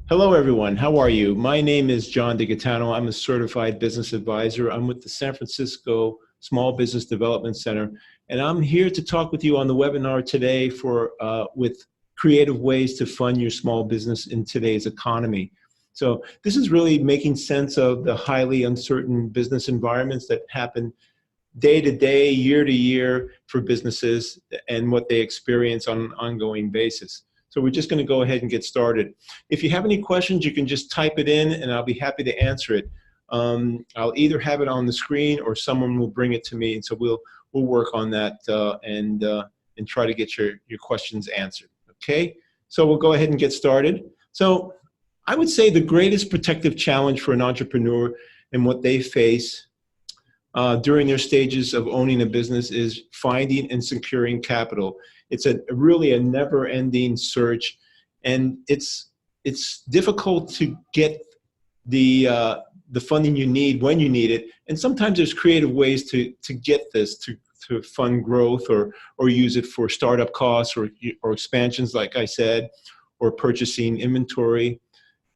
Hello, everyone. How are you? My name is John DiGaetano. I'm a certified business advisor. I'm with the San Francisco Small Business Development Center, and I'm here to talk with you on the webinar today with creative ways to fund your small business in today's economy. So this is really making sense of the highly uncertain business environments that happen day to day, year to year for businesses and what they experience on an ongoing basis. So we're just going to go ahead and get started. If you have any questions, you can just type it in and I'll be happy to answer it. I'll either have it on the screen or someone will bring it to me, and so we'll work on that and try to get your questions answered. Okay, so we'll go ahead and get started. So I would say the greatest protective challenge for an entrepreneur and what they face during their stages of owning a business is finding and securing capital. It's really a never-ending search, and it's difficult to get the funding you need when you need it. And sometimes there's creative ways to get this to fund growth or use it for startup costs or expansions, like I said, or purchasing inventory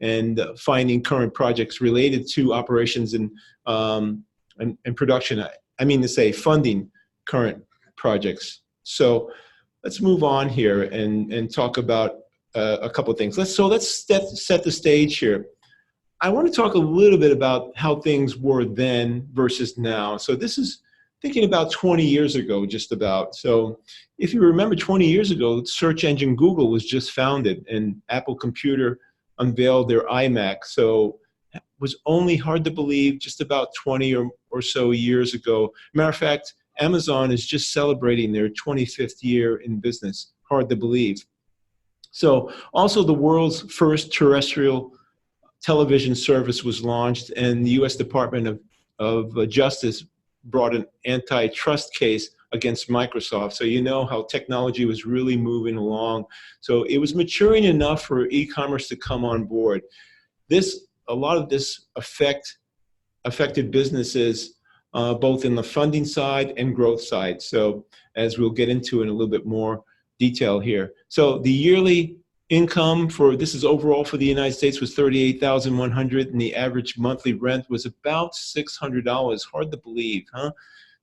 and finding current projects related to operations and production. I mean to say funding current projects. So let's move on here and talk about a couple of things. Let's set the stage here. I want to talk a little bit about how things were then versus now. So this is thinking about 20 years ago, just about. So if you remember 20 years ago, search engine Google was just founded and Apple Computer unveiled their iMac. So it was only hard to believe just about 20 or so years ago. Matter of fact, Amazon is just celebrating their 25th year in business. Hard to believe. So also the world's first terrestrial television service was launched, and the U.S. Department of Justice brought an antitrust case against Microsoft. So you know how technology was really moving along. So it was maturing enough for e-commerce to come on board. A lot of this affected businesses both in the funding side and growth side. So as we'll get into in a little bit more detail here. So the yearly income this is overall for the United States, was $38,100, and the average monthly rent was about $600. Hard to believe, huh?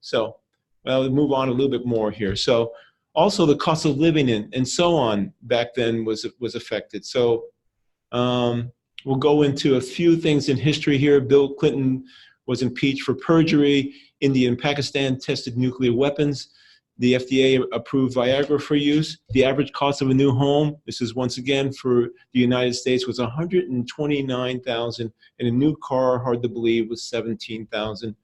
So, well, we'll move on a little bit more here. So also the cost of living and so on back then was affected. So we'll go into a few things in history here. Bill Clinton was impeached for perjury. India and Pakistan tested nuclear weapons. The FDA approved Viagra for use. The average cost of a new home, this is once again for the United States, was $129,000, and a new car, hard to believe, was $17,000.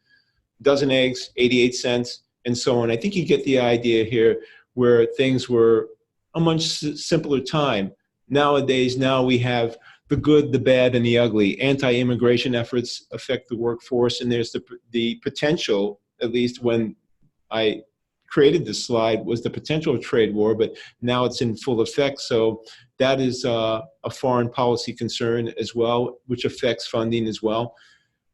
Dozen eggs, 88 cents, and so on. I think you get the idea here, where things were a much simpler time. Nowadays, we have the good, the bad, and the ugly. Anti-immigration efforts affect the workforce, and there's the potential, at least when I created this slide, was the potential of trade war, but now it's in full effect. So that is a foreign policy concern as well, which affects funding as well.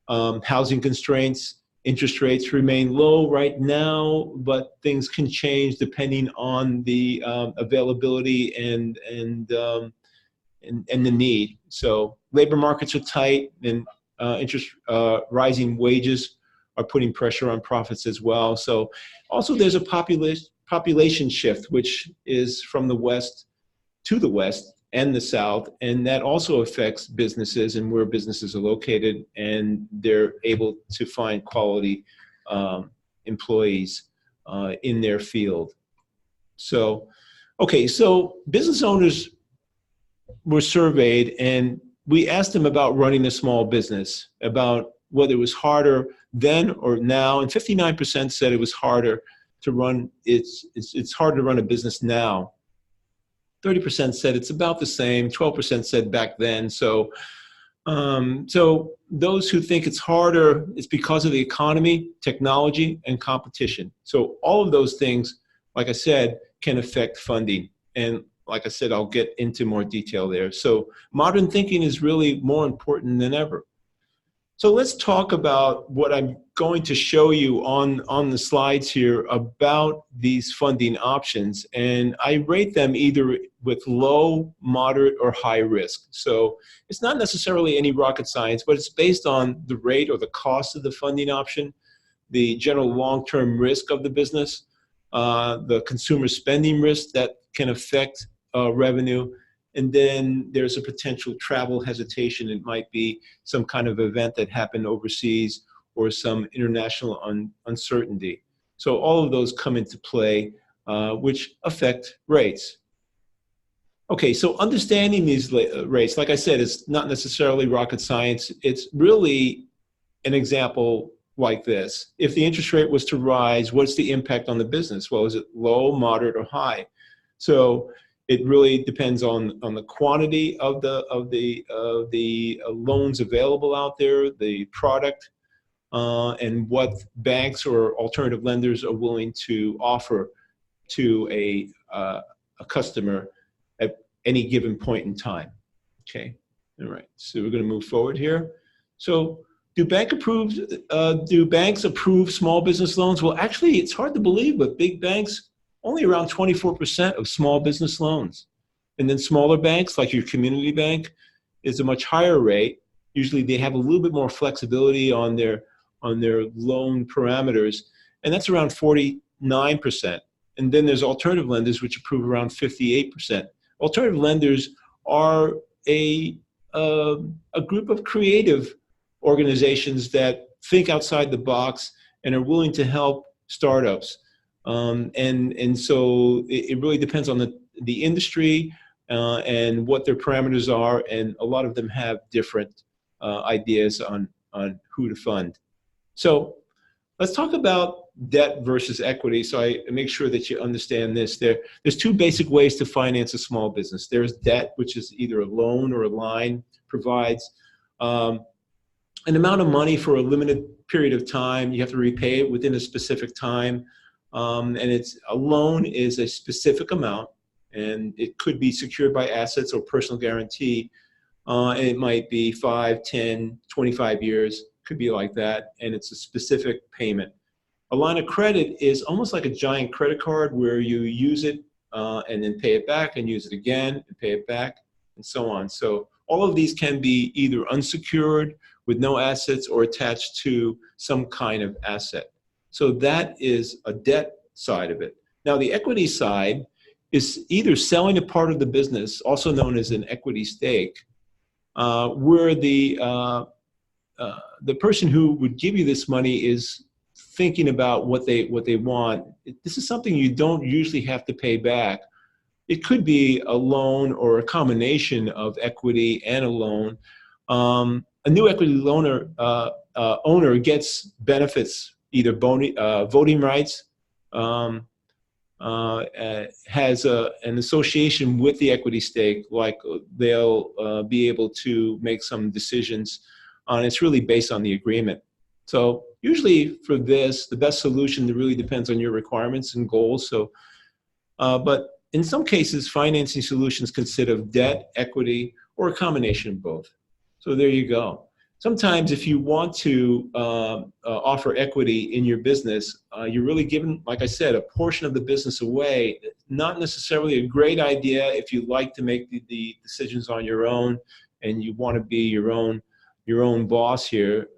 Housing constraints, interest rates remain low right now, but things can change depending on the availability and the need. So labor markets are tight, and rising wages are putting pressure on profits as well. So also there's a population shift, which is from the West to the West and the South, and that also affects businesses and where businesses are located, and they're able to find quality employees in their field. So, okay, so business owners were surveyed, and we asked them about running a small business, about whether it was harder then or now, and 59% said it was harder to run. It's harder to run a business now. 30% said it's about the same. 12% said back then. So, so those who think it's harder, it's because of the economy, technology, and competition. So all of those things, like I said, can affect funding. And like I said, I'll get into more detail there. So modern thinking is really more important than ever. So let's talk about what I'm going to show you on the slides here about these funding options. And I rate them either with low, moderate, or high risk. So it's not necessarily any rocket science, but it's based on the rate or the cost of the funding option, the general long-term risk of the business, the consumer spending risk that can affect revenue, and then there's a potential travel hesitation. It might be some kind of event that happened overseas or some international uncertainty. So all of those come into play, which affect rates. Okay, so understanding these rates, like I said, it's not necessarily rocket science. It's really an example like this. If the interest rate was to rise, what's the impact on the business? Well, is it low, moderate, or high? So it really depends on the quantity of the loans available out there, the product, and what banks or alternative lenders are willing to offer to a customer at any given point in time. Okay, all right. So we're going to move forward here. So do banks approve small business loans? Well, actually, it's hard to believe, but big banks, only around 24% of small business loans. And then smaller banks, like your community bank, is a much higher rate. Usually they have a little bit more flexibility on their loan parameters, and that's around 49%. And then there's alternative lenders, which approve around 58%. Alternative lenders are a group of creative organizations that think outside the box and are willing to help startups. And so it really depends on the industry and what their parameters are, and a lot of them have different ideas on who to fund. So let's talk about debt versus equity, so I make sure that you understand this. There's two basic ways to finance a small business. There's debt, which is either a loan or a line, provides an amount of money for a limited period of time. You have to repay it within a specific time. And a loan is a specific amount, and it could be secured by assets or personal guarantee. And it might be 5, 10, 25 years, could be like that, and it's a specific payment. A line of credit is almost like a giant credit card where you use it and then pay it back and use it again and pay it back and so on. So all of these can be either unsecured with no assets or attached to some kind of asset. So that is a debt side of it. Now the equity side is either selling a part of the business, also known as an equity stake, where the person who would give you this money is thinking about what they want. This is something you don't usually have to pay back. It could be a loan or a combination of equity and a loan. A new equity owner gets benefits, either voting rights, has an association with the equity stake, like they'll be able to make some decisions on. It's really based on the agreement. So usually for this, the best solution really depends on your requirements and goals. So, but in some cases, financing solutions consist of debt, equity, or a combination of both. So there you go. Sometimes if you want to offer equity in your business, you're really giving, like I said, a portion of the business away. Not necessarily a great idea if you like to make the decisions on your own and you want to be your own boss here.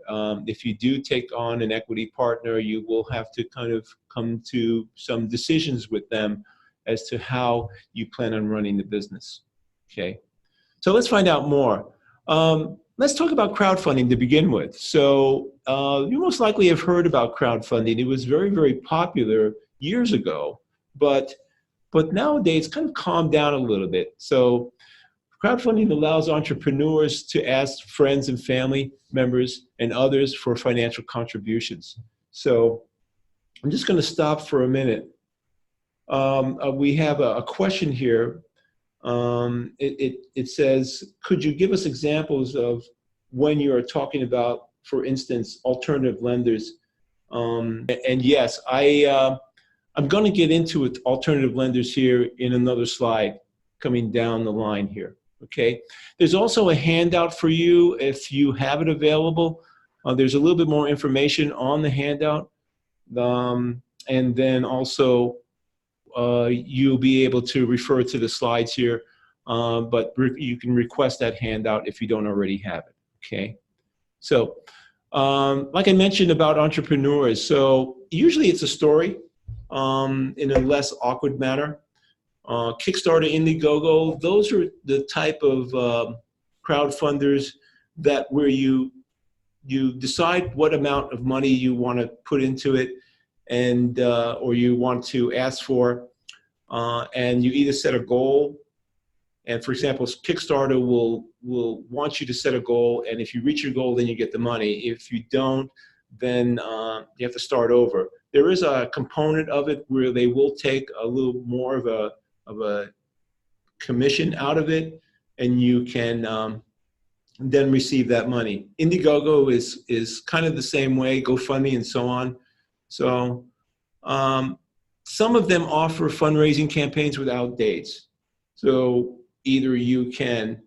If you do take on an equity partner, you will have to kind of come to some decisions with them as to how you plan on running the business. Okay, so let's find out more. Let's talk about crowdfunding to begin with. So you most likely have heard about crowdfunding. It was very, very popular years ago, but nowadays it's kind of calmed down a little bit. So crowdfunding allows entrepreneurs to ask friends and family members and others for financial contributions. So I'm just going to stop for a minute. We have a question here. It says, could you give us examples of when you are talking about, for instance, alternative lenders? And yes, I'm going to get into it, alternative lenders here in another slide coming down the line here. Okay. There's also a handout for you if you have it available. There's a little bit more information on the handout. And then also you'll be able to refer to the slides here, but you can request that handout if you don't already have it, okay? So like I mentioned about entrepreneurs, so usually it's a story in a less awkward manner. Kickstarter, Indiegogo, those are the type of crowdfunders that where you decide what amount of money you want to put into it, and or you want to ask for, and you either set a goal, and for example, Kickstarter will want you to set a goal, and if you reach your goal, then you get the money. If you don't, then you have to start over. There is a component of it where they will take a little more of a commission out of it, and you can then receive that money. Indiegogo is kind of the same way, GoFundMe and so on. So some of them offer fundraising campaigns without dates. So either you can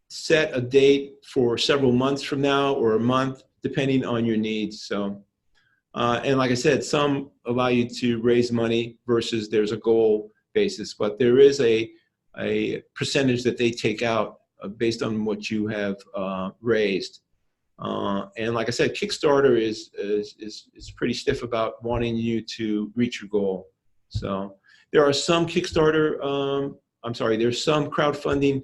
set a date for several months from now or a month, depending on your needs. So, and like I said, some allow you to raise money versus there's a goal basis, but there is a percentage that they take out based on what you have raised. And like I said, Kickstarter is pretty stiff about wanting you to reach your goal. So there are some Kickstarter, there's some crowdfunding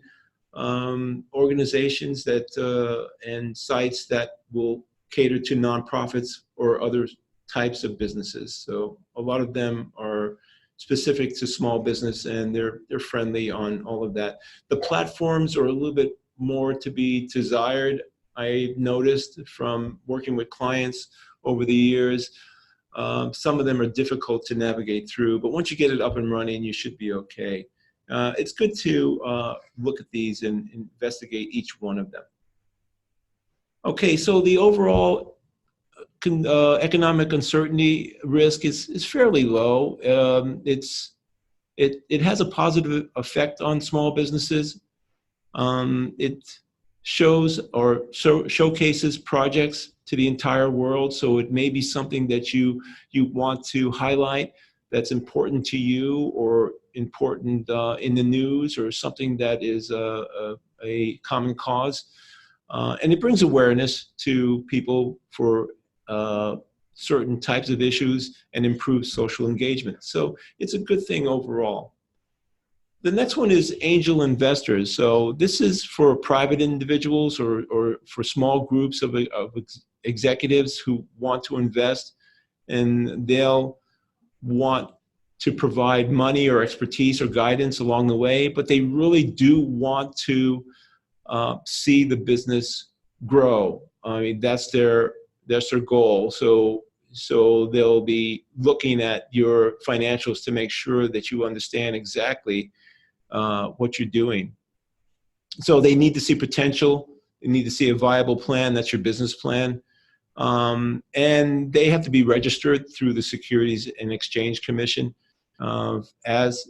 organizations that and sites that will cater to nonprofits or other types of businesses. So a lot of them are specific to small business, and they're friendly on all of that. The platforms are a little bit more to be desired. I noticed from working with clients over the years, some of them are difficult to navigate through, but once you get it up and running, you should be okay. It's good to look at these and investigate each one of them. Okay, so the overall economic uncertainty risk is fairly low. It has a positive effect on small businesses. It shows or showcases projects to the entire world, so it may be something that you want to highlight that's important to you, or important in the news, or something that is a common cause. And it brings awareness to people for certain types of issues and improves social engagement. So it's a good thing overall. The next one is angel investors. So this is for private individuals or for small groups of executives who want to invest, and they'll want to provide money or expertise or guidance along the way, but they really do want to see the business grow. I mean, that's their goal. So they'll be looking at your financials to make sure that you understand exactly what you're doing. So they need to see potential. They need to see a viable plan. That's your business plan. And they have to be registered through the Securities and Exchange Commission as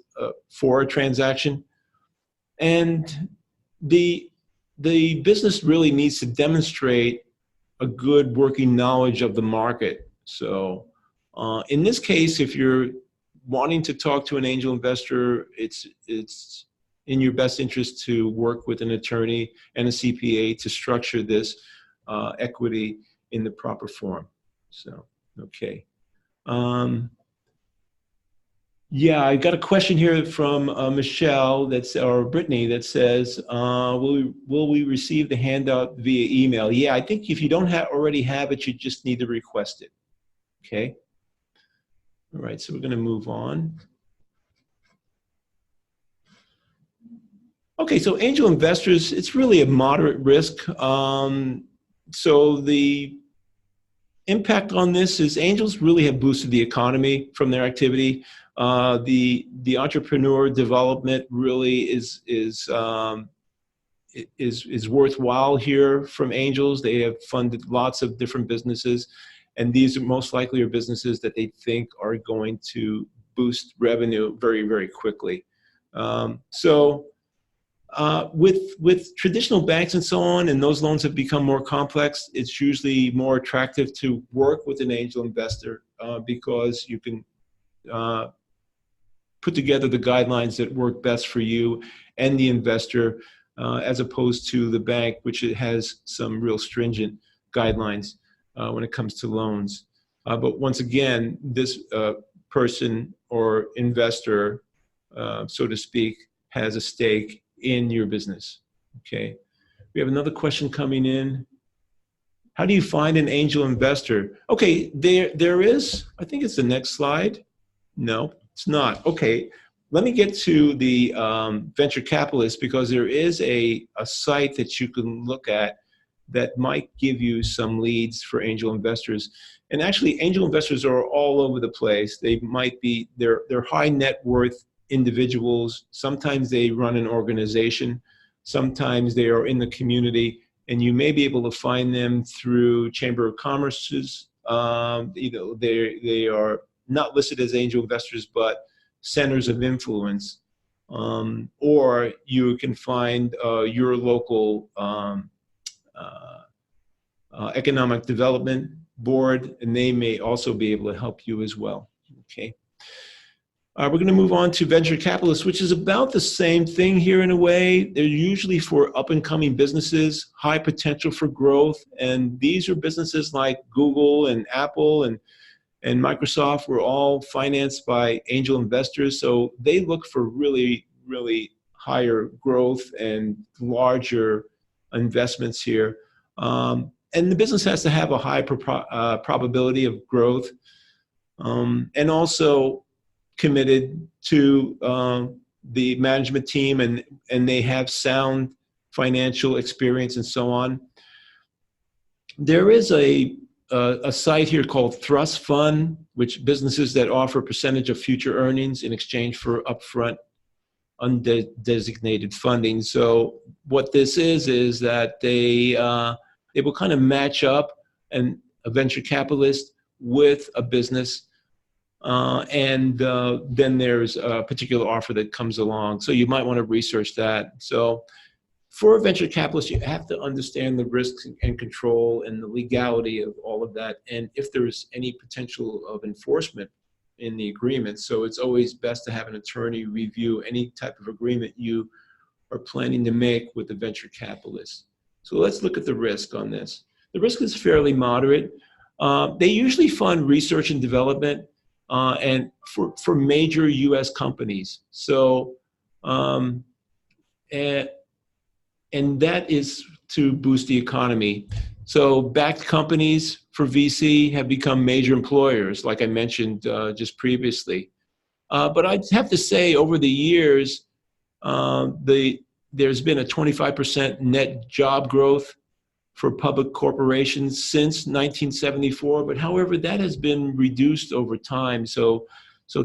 for a transaction. And the business really needs to demonstrate a good working knowledge of the market. So in this case, if you're wanting to talk to an angel investor, it's in your best interest to work with an attorney and a CPA to structure this equity in the proper form. So, okay. Yeah, I got a question here from Michelle or Brittany that says, will we receive the handout via email? Yeah, I think if you don't already have it, you just need to request it. Okay. All right, so we're going to move on. Okay, so angel investors, it's really a moderate risk. So the impact on this is angels really have boosted the economy from their activity. The entrepreneur development really is worthwhile here from angels. They have funded lots of different businesses, and these are most likely are businesses that they think are going to boost revenue very, very quickly. With traditional banks and so on, and those loans have become more complex, it's usually more attractive to work with an angel investor because you can put together the guidelines that work best for you and the investor, as opposed to the bank, which it has some real stringent guidelines when it comes to loans. But once again, this person or investor, so to speak, has a stake in your business. Okay. We have another question coming in. How do you find an angel investor? Okay, there is, I think it's the next slide. No, it's not. Okay, let me get to the venture capitalist, because there is a site that you can look at that might give you some leads for angel investors. And actually, angel investors are all over the place. They might be, they're high net worth individuals. Sometimes they run an organization. Sometimes they are in the community, and you may be able to find them through Chamber of Commerce's. They are not listed as angel investors, but centers of influence. Or you can find your local economic development board, and they may also be able to help you as well. Okay. We're going to move on to venture capitalists, which is about the same thing here in a way. They're usually for up-and-coming businesses, high potential for growth, and these are businesses like Google and Apple and Microsoft were all financed by angel investors, so they look for really, really higher growth and larger investments here. And the business has to have a high probability of growth, and also committed to the management team, and they have sound financial experience and so on. There is a site here called Thrust Fund, which businesses that offer a percentage of future earnings in exchange for upfront undesignated funding. So what this is that they will kind of match up a venture capitalist with a business, and then there's a particular offer that comes along. So you might want to research that. So for a venture capitalist, you have to understand the risks and control and the legality of all of that, and if there's any potential of enforcement in the agreement. So it's always best to have an attorney review any type of agreement you are planning to make with the venture capitalist. So let's look at the risk on this. The risk is fairly moderate. They usually fund research and development and for major US companies. So, and that is to boost the economy. So backed companies for VC have become major employers, like I mentioned just previously. But I'd have to say over the years, there's been a 25% net job growth for public corporations since 1974. But however, that has been reduced over time. So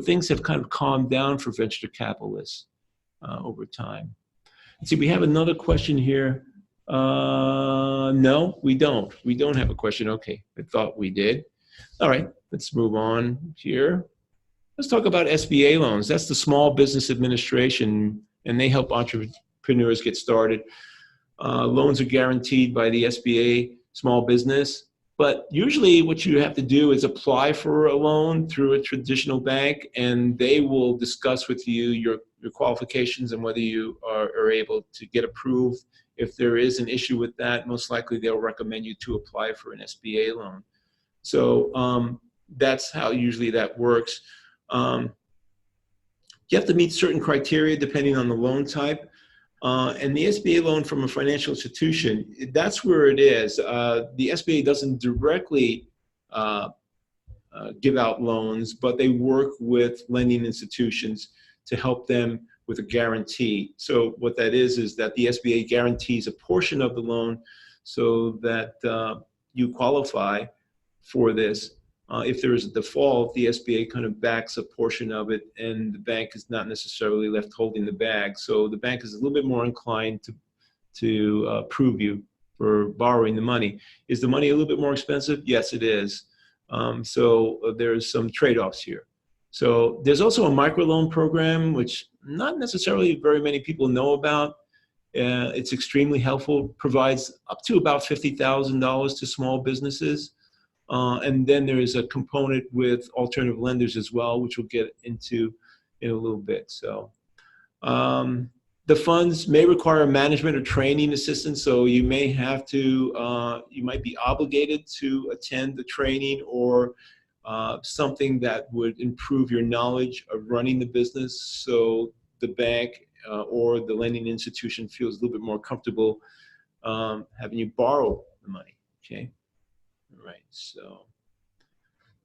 things have kind of calmed down for venture capitalists over time. Let's see, we have another question here. No, we don't. We don't have a question. Okay, I thought we did. All right, let's move on here. Let's talk about SBA loans. That's the Small Business Administration, and they help entrepreneurs get started. Loans are guaranteed by the SBA Small Business, but usually what you have to do is apply for a loan through a traditional bank, and they will discuss with you your qualifications and whether you are able to get approved. If there is an issue with that, most likely they'll recommend you to apply for an SBA loan. So that's how usually that works. You have to meet certain criteria depending on the loan type. And the SBA loan from a financial institution, that's where it is. The SBA doesn't directly give out loans, but they work with lending institutions to help them with a guarantee. So what that is that the SBA guarantees a portion of the loan so that you qualify for this. If there is a default, the SBA kind of backs a portion of it, and the bank is not necessarily left holding the bag. So the bank is a little bit more inclined to approve you for borrowing the money. Is the money a little bit more expensive? Yes, it is. So there's some trade-offs here. So there's also a microloan program, which not necessarily very many people know about. It's extremely helpful, provides up to about $50,000 to small businesses. And then there is a component with alternative lenders as well, which we'll get into in a little bit. So the funds may require management or training assistance, so you may have to, you might be obligated to attend the training or something that would improve your knowledge of running the business, so the bank or the lending institution feels a little bit more comfortable having you borrow the money, okay? All right, so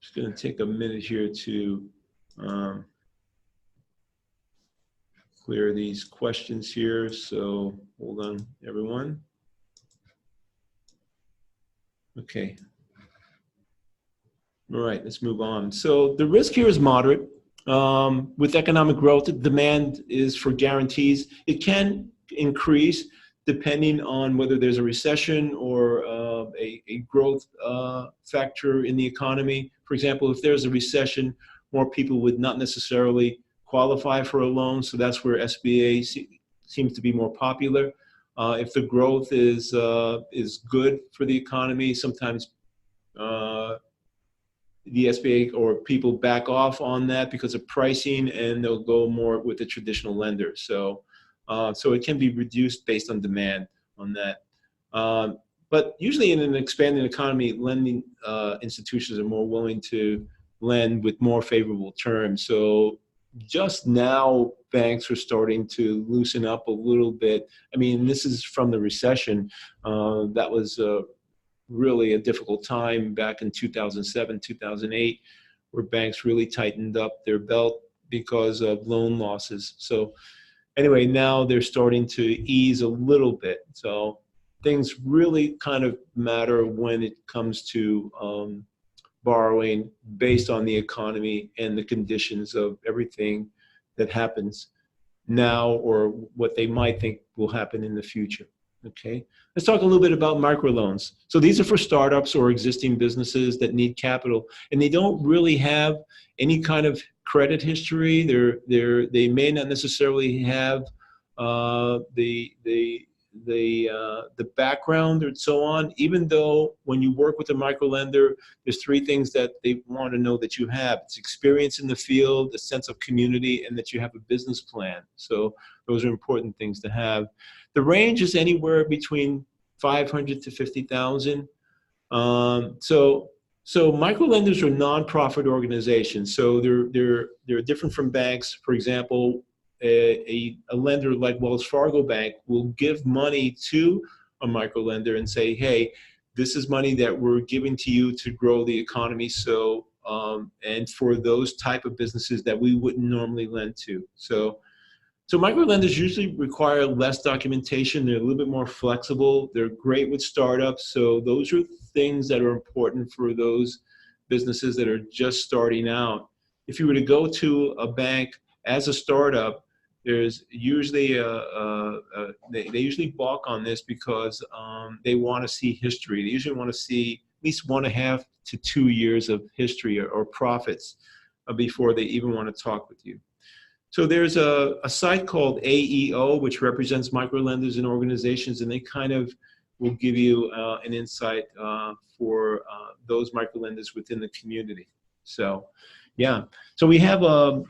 just gonna take a minute here to clear these questions here, so hold on, everyone. Okay. All right, let's move on. So the risk here is moderate. With economic growth, the demand is for guarantees. It can increase depending on whether there's a recession or a growth factor in the economy. For example, if there's a recession, more people would not necessarily qualify for a loan, so that's where SBA seems to be more popular. If the growth is good for the economy, sometimes the SBA or people back off on that because of pricing, and they'll go more with the traditional lender. So, so it can be reduced based on demand on that. But usually in an expanding economy, lending institutions are more willing to lend with more favorable terms. So just now, banks are starting to loosen up a little bit. I mean, this is from the recession. That was really a difficult time back in 2007, 2008, where banks really tightened up their belt because of loan losses. So anyway, now they're starting to ease a little bit. So things really kind of matter when it comes to borrowing based on the economy and the conditions of everything that happens now or what they might think will happen in the future. Okay, let's talk a little bit about microloans. So these are for startups or existing businesses that need capital, and they don't really have any kind of credit history. They may not necessarily have the background and so on. Even though when you work with a microlender, there's three things that they want to know that you have: it's experience in the field, a sense of community, and that you have a business plan. So those are important things to have. The range is anywhere between 500 to 50,000. So microlenders are nonprofit organizations. So they're different from banks. For example, a lender like Wells Fargo Bank will give money to a microlender and say, hey, this is money that we're giving to you to grow the economy. So and for those type of businesses that we wouldn't normally lend to. So microlenders usually require less documentation. They're a little bit more flexible. They're great with startups. So those are things that are important for those businesses that are just starting out. If you were to go to a bank as a startup, there's usually they usually balk on this because they want to see history. They usually want to see at least 1.5 to 2 years of history or profits before they even want to talk with you. So there's a site called AEO, which represents microlenders and organizations, and they kind of will give you an insight for those microlenders within the community. So, yeah. So we have a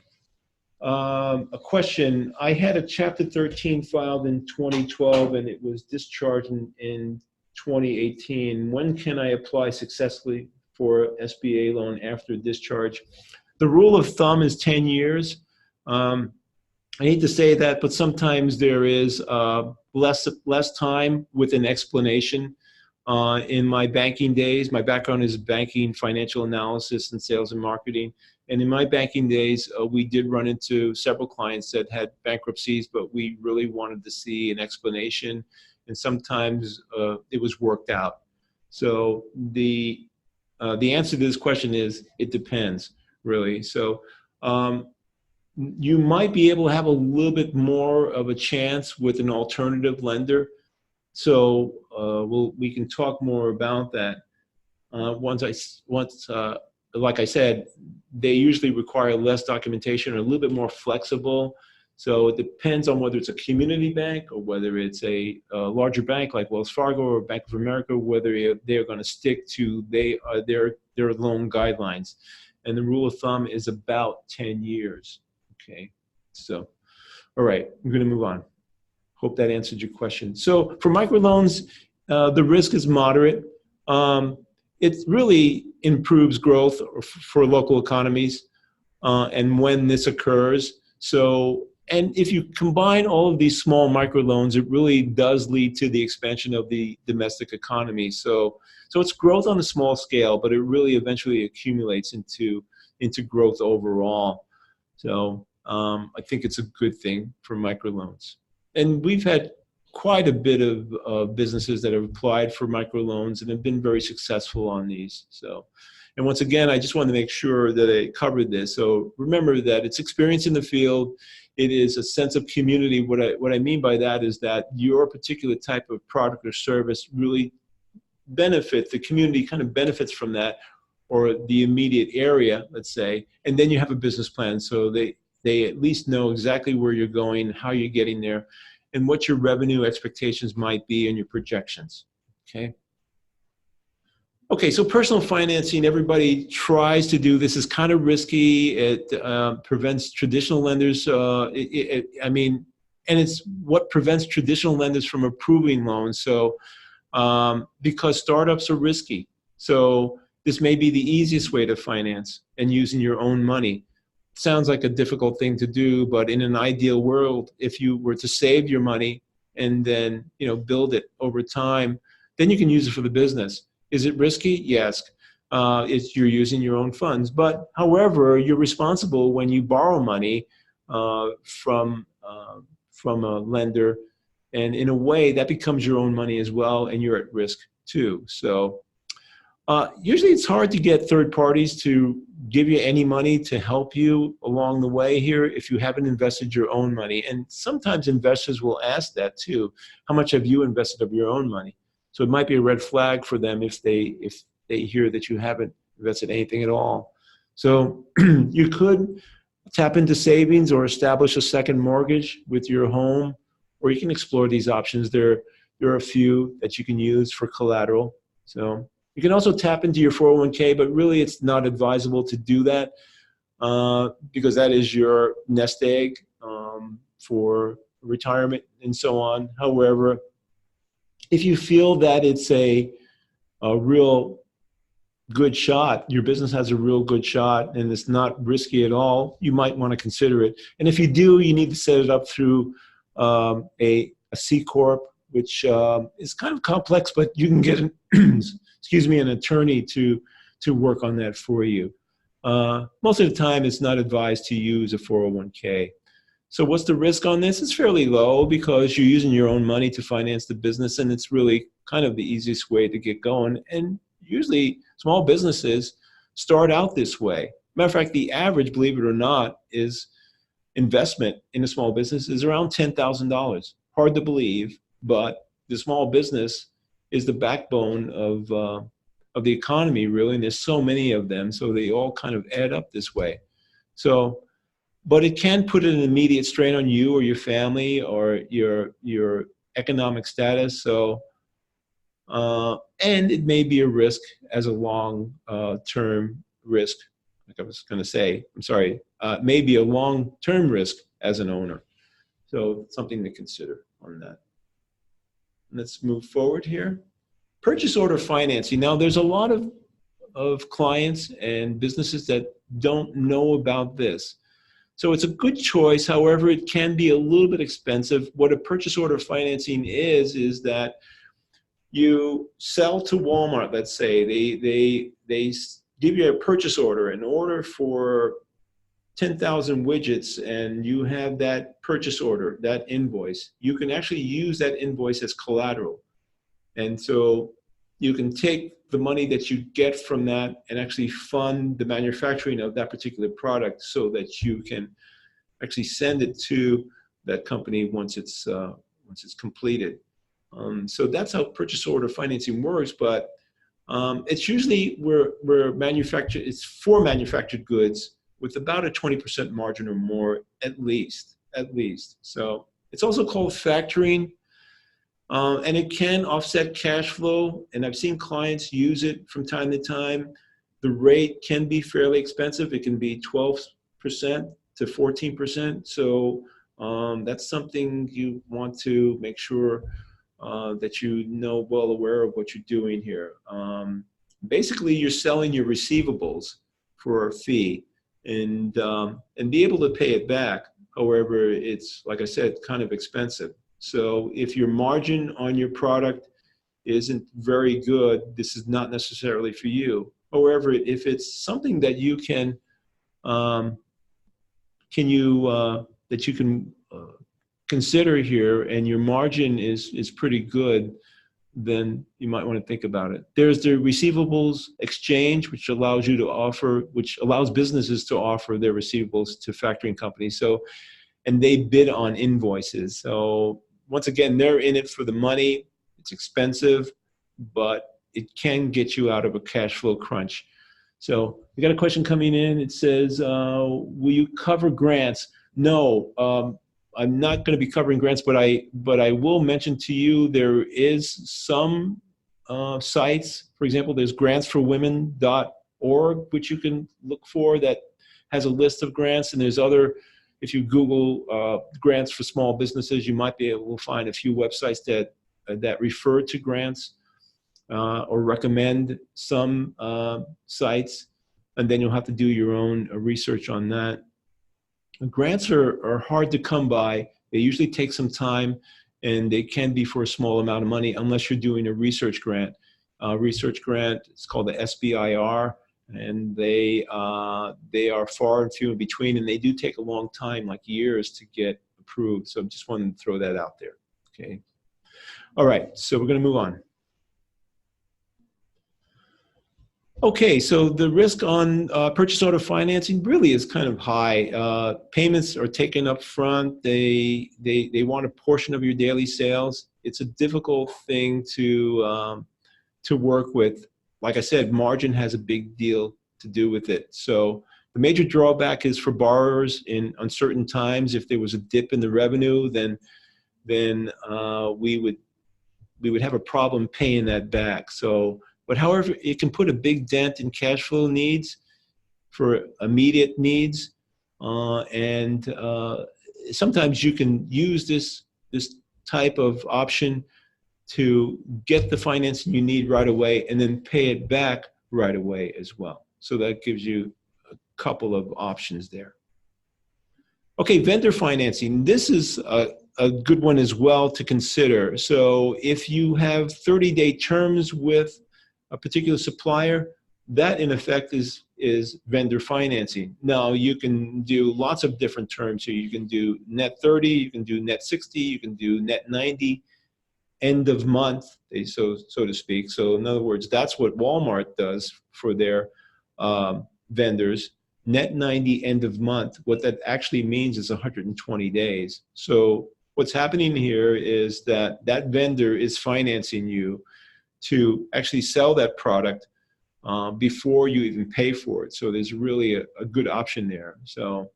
question. I had a Chapter 13 filed in 2012, and it was discharged in 2018. When can I apply successfully for SBA loan after discharge? The rule of thumb is 10 years. I hate to say that, but sometimes there is less time with an explanation. In my banking days, my background is banking, financial analysis, and sales and marketing. And in my banking days, we did run into several clients that had bankruptcies, but we really wanted to see an explanation. And sometimes it was worked out. So the answer to this question is it depends, really. So you might be able to have a little bit more of a chance with an alternative lender. So we can talk more about that. Like I said, they usually require less documentation, or a little bit more flexible. So it depends on whether it's a community bank or whether it's a larger bank like Wells Fargo or Bank of America, whether they're going to stick to their loan guidelines. And the rule of thumb is about 10 years. Okay, so, all right, I'm going to move on. Hope that answered your question. So for microloans, the risk is moderate. It really improves growth for local economies and when this occurs. So, and if you combine all of these small microloans, it really does lead to the expansion of the domestic economy. So it's growth on a small scale, but it really eventually accumulates into growth overall. So I think it's a good thing for microloans. And we've had quite a bit of businesses that have applied for microloans and have been very successful on these. So, and once again, I just want to make sure that I covered this. So remember that it's experience in the field. It is a sense of community. What I mean by that is that your particular type of product or service really benefits, the community kind of benefits from that, or the immediate area, let's say, and then you have a business plan. So they at least know exactly where you're going, how you're getting there, and what your revenue expectations might be and your projections, okay? Okay, so personal financing, everybody tries to do this. Is kind of risky. It prevents traditional lenders, I mean, and it's what prevents traditional lenders from approving loans. So because startups are risky. So this may be the easiest way to finance and using your own money. Sounds like a difficult thing to do, but in an ideal world, if you were to save your money and then build it over time, then you can use it for the business. Is it risky? Yes. You're using your own funds. But however, you're responsible when you borrow money from a lender, and in a way that becomes your own money as well, and you're at risk too. So usually it's hard to get third parties to give you any money to help you along the way here if you haven't invested your own money. And sometimes investors will ask that too. How much have you invested of your own money? So it might be a red flag for them if they hear that you haven't invested anything at all. So you could tap into savings or establish a second mortgage with your home, or you can explore these options. There are a few that you can use for collateral. So you can also tap into your 401k, but really it's not advisable to do that because that is your nest egg for retirement and so on. However, if you feel that it's a real good shot, your business has a real good shot and it's not risky at all, you might want to consider it. And if you do, you need to set it up through a C Corp, which is kind of complex, but you can get an attorney to work on that for you. Most of the time, it's not advised to use a 401k. So what's the risk on this? It's fairly low because you're using your own money to finance the business, and it's really kind of the easiest way to get going. And usually small businesses start out this way. Matter of fact, the average, believe it or not, is investment in a small business is around $10,000. Hard to believe, but the small business is the backbone of the economy, really, and there's so many of them, so they all kind of add up this way. So, but it can put an immediate strain on you or your family or your economic status. So, and it may be a risk as a long-term risk. Like I was going to say, I'm sorry, maybe a long-term risk as an owner. So something to consider on that. Let's move forward here. Purchase order financing. Now, there's a lot of clients and businesses that don't know about this. So it's a good choice. However, it can be a little bit expensive. What a purchase order financing is that you sell to Walmart, let's say. They give you a purchase order, an order for 10,000 widgets, and you have that purchase order, that invoice. You can actually use that invoice as collateral. And so you can take the money that you get from that and actually fund the manufacturing of that particular product so that you can actually send it to that company once it's completed. So that's how purchase order financing works, but it's usually it's for manufactured goods with about a 20% margin or more at least. at least. So it's also called factoring, and it can offset cash flow. And I've seen clients use it from time to time. The rate can be fairly expensive. It can be 12% to 14%. So that's something you want to make sure that you know well aware of what you're doing here. Basically, you're selling your receivables for a fee and be able to pay it back. However, it's, like I said, kind of expensive. So if your margin on your product isn't very good, this is not necessarily for you. However, if it's something that you um, that you can consider here, and your margin is pretty good, then you might want to think about it. There's the receivables exchange, which allows businesses to offer their receivables to factoring companies. So, and they bid on invoices. So once again, they're in it for the money. It's expensive, but it can get you out of a cash flow crunch. So we got a question coming in. It says, will you cover grants? No, I'm not going to be covering grants, but I will mention to you there is some sites. For example, there's grantsforwomen.org, which you can look for, that has a list of grants. And there's other, if you Google grants for small businesses, you might be able to find a few websites that refer to grants or recommend some sites. And then you'll have to do your own research on that. Grants are hard to come by. They usually take some time, and they can be for a small amount of money unless you're doing a research grant. It's called the SBIR, and they are far and few in between, and they do take a long time, like years, to get approved. So I just wanted to throw that out there. Okay. All right, so we're going to move on. Okay, so the risk on purchase order financing really is kind of high. Payments are taken up front. They want a portion of your daily sales. It's a difficult thing to work with. Like I said, margin has a big deal to do with it. So the major drawback is for borrowers in uncertain times. If there was a dip in the revenue, then we would have a problem paying that back. So. But however, it can put a big dent in cash flow needs for immediate needs. And sometimes you can use this type of option to get the financing you need right away and then pay it back right away as well. So that gives you a couple of options there. Okay, vendor financing. This is a good one as well to consider. So if you have 30-day terms with a particular supplier, that in effect is vendor financing. Now you can do lots of different terms here. You can do net 30, you can do net 60, you can do net 90, end of month, so to speak. So in other words, that's what Walmart does for their vendors. Net 90, end of month. What that actually means is 120 days. So what's happening here is that vendor is financing you to actually sell that product before you even pay for it. So there's really a good option there. So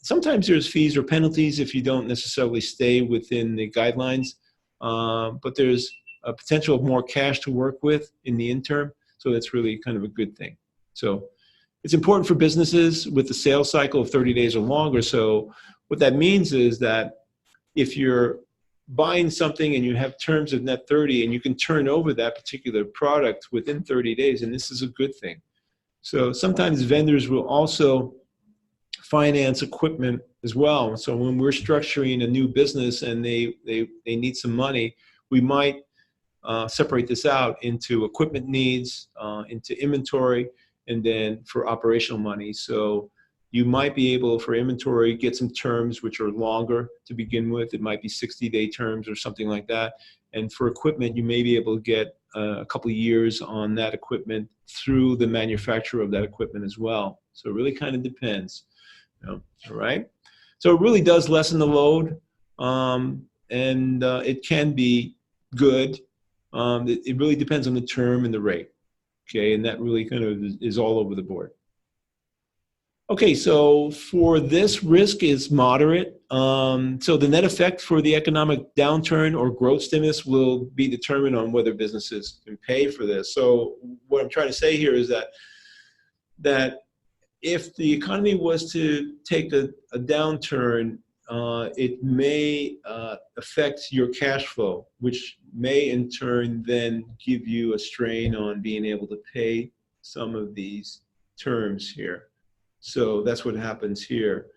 sometimes there's fees or penalties if you don't necessarily stay within the guidelines, but there's a potential of more cash to work with in the interim. So that's really kind of a good thing. So it's important for businesses with the sales cycle of 30 days or longer. So what that means is that if you're buying something and you have terms of net 30 and you can turn over that particular product within 30 days, and this is a good thing. So sometimes vendors will also finance equipment as well. So when we're structuring a new business and they need some money, we might separate this out into equipment needs, into inventory, and then for operational money. So you might be able, for inventory, get some terms which are longer to begin with. It might be 60-day terms or something like that. And for equipment, you may be able to get a couple of years on that equipment through the manufacturer of that equipment as well. So it really kind of depends. All right. So it really does lessen the load, and it can be good. It really depends on the term and the rate. Okay, and that really kind of is all over the board. Okay, so for this, risk is moderate. So the net effect for the economic downturn or growth stimulus will be determined on whether businesses can pay for this. So what I'm trying to say here is that if the economy was to take a downturn, it may affect your cash flow, which may in turn then give you a strain on being able to pay some of these terms here. So that's what happens here.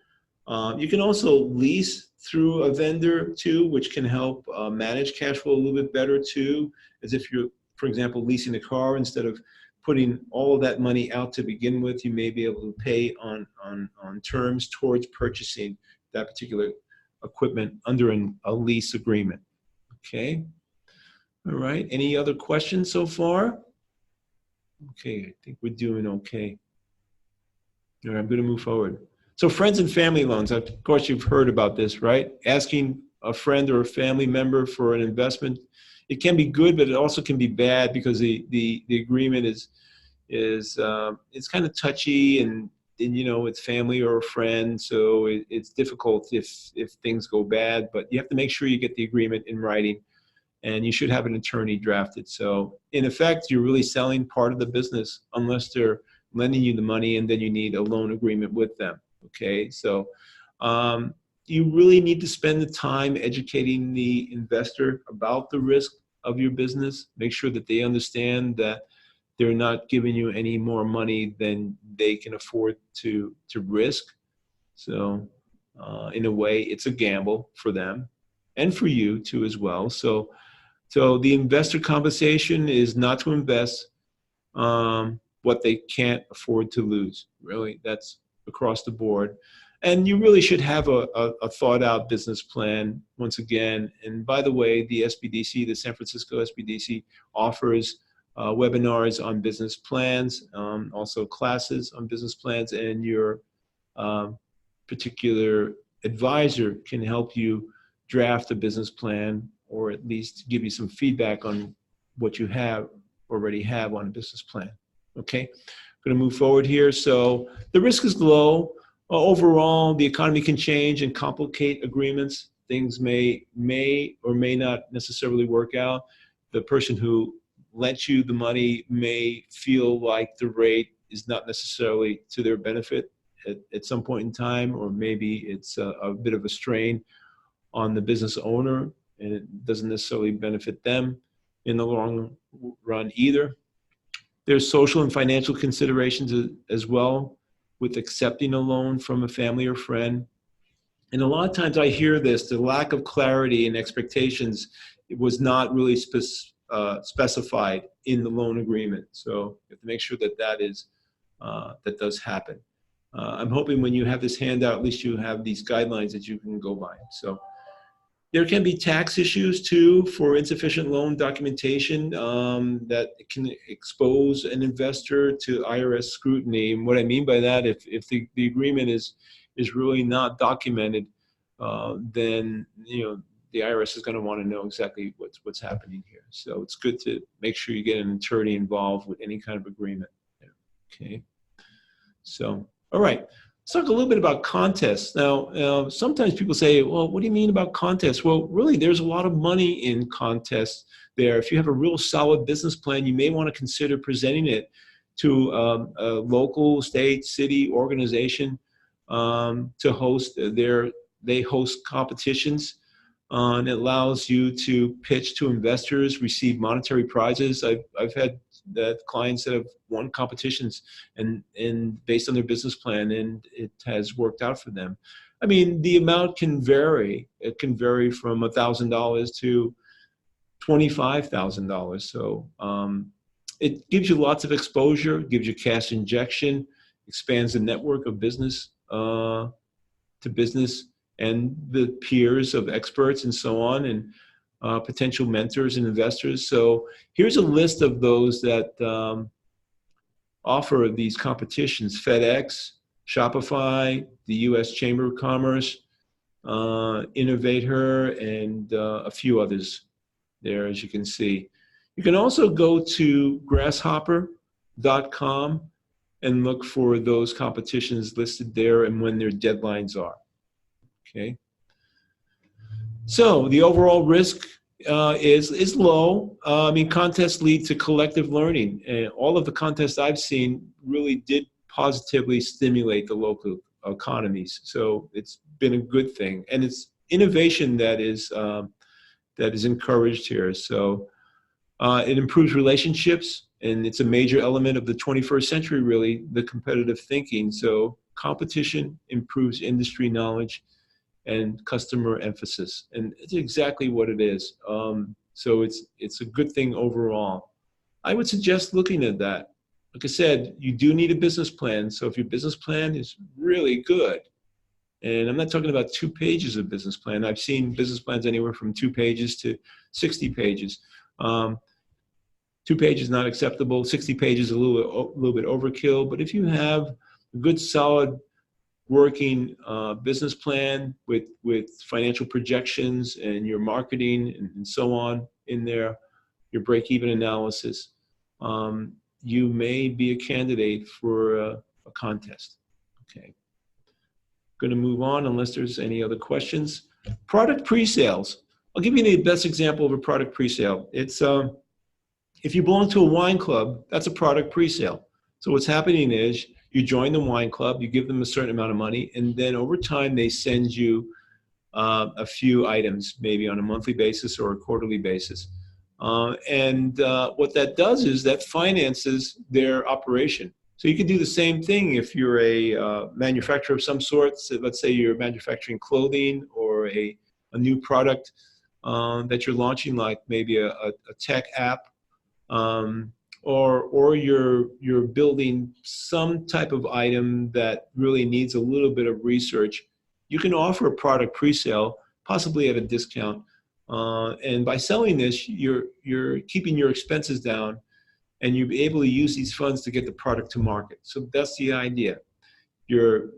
You can also lease through a vendor too, which can help manage cash flow a little bit better too, as if you're, for example, leasing a car. Instead of putting all of that money out to begin with, you may be able to pay on terms towards purchasing that particular equipment under a lease agreement. Okay. All right. Any other questions so far? Okay, I think we're doing okay. All right, I'm going to move forward. So friends and family loans, of course you've heard about this, right? Asking a friend or a family member for an investment, it can be good, but it also can be bad because the agreement is it's kind of touchy, and you know, it's family or a friend, so it's difficult if things go bad. But you have to make sure you get the agreement in writing, and you should have an attorney drafted. So in effect, you're really selling part of the business unless they're lending you the money, and then you need a loan agreement with them. Okay, so you really need to spend the time educating the investor about the risk of your business. Make sure that they understand that they're not giving you any more money than they can afford to risk. So in a way, it's a gamble for them and for you too as well. So the investor compensation is not to invest what they can't afford to lose. Really, that's across the board. And you really should have a thought out business plan once again. And by the way, the SBDC, the San Francisco SBDC, offers webinars on business plans, also classes on business plans, and your particular advisor can help you draft a business plan, or at least give you some feedback on what you already have on a business plan. Okay, I'm going to move forward here. So the risk is low. Overall, the economy can change and complicate agreements. Things may or may not necessarily work out. The person who lent you the money may feel like the rate is not necessarily to their benefit at some point in time, or maybe it's a bit of a strain on the business owner, and it doesn't necessarily benefit them in the long run either. There's social and financial considerations as well with accepting a loan from a family or friend. And a lot of times I hear this, the lack of clarity and expectations, it was not really specified in the loan agreement. So you have to make sure that that does happen. I'm hoping when you have this handout, at least you have these guidelines that you can go by. So there can be tax issues too for insufficient loan documentation that can expose an investor to IRS scrutiny. And what I mean by that, if the agreement is really not documented, then you know the IRS is going to want to know exactly what's happening here. So it's good to make sure you get an attorney involved with any kind of agreement. Okay. So all right. Let's talk a little bit about contests. Now, sometimes people say, well, what do you mean about contests? Well, really, there's a lot of money in contests there. If you have a real solid business plan, you may want to consider presenting it to a local, state, city organization to host they host competitions. And it allows you to pitch to investors, receive monetary prizes. I've had clients that have won competitions and based on their business plan, and it has worked out for them. I mean, the amount can vary. It can vary from $1,000 to $25,000. So it gives you lots of exposure, gives you cash injection, expands the network of business to business and the peers of experts and so on, and potential mentors and investors. So here's a list of those that offer these competitions: FedEx, Shopify, the U.S. Chamber of Commerce, Innovator, and a few others there, as you can see. You can also go to grasshopper.com and look for those competitions listed there and when their deadlines are. Okay. So the overall risk is low. I mean, contests lead to collective learning, and all of the contests I've seen really did positively stimulate the local economies. So it's been a good thing, and it's innovation that is encouraged here. So it improves relationships, and it's a major element of the 21st century, really, the competitive thinking. So competition improves industry knowledge and customer emphasis, and it's exactly what it is. So it's a good thing overall. I would suggest looking at that. Like I said, you do need a business plan. So if your business plan is really good, and I'm not talking about 2 pages of business plan. I've seen business plans anywhere from 2 pages to 60 pages. 2 pages not acceptable. 60 pages a little bit overkill. But if you have a good, solid, working business plan with financial projections and your marketing and so on in there, your break-even analysis, you may be a candidate for a contest. Okay. Going to move on unless there's any other questions. Product pre-sales. I'll give you the best example of a product pre-sale. It's if you belong to a wine club, that's a product pre-sale. So what's happening is you join the wine club, you give them a certain amount of money, and then over time they send you a few items, maybe on a monthly basis or a quarterly basis. What that does is that finances their operation. So you can do the same thing if you're a manufacturer of some sort. So let's say you're manufacturing clothing or a new product that you're launching, like maybe a tech app, or you're building some type of item that really needs a little bit of research. You can offer a product pre-sale, possibly at a discount. And by selling this, you're keeping your expenses down, and you'll be able to use these funds to get the product to market. So that's the idea. You're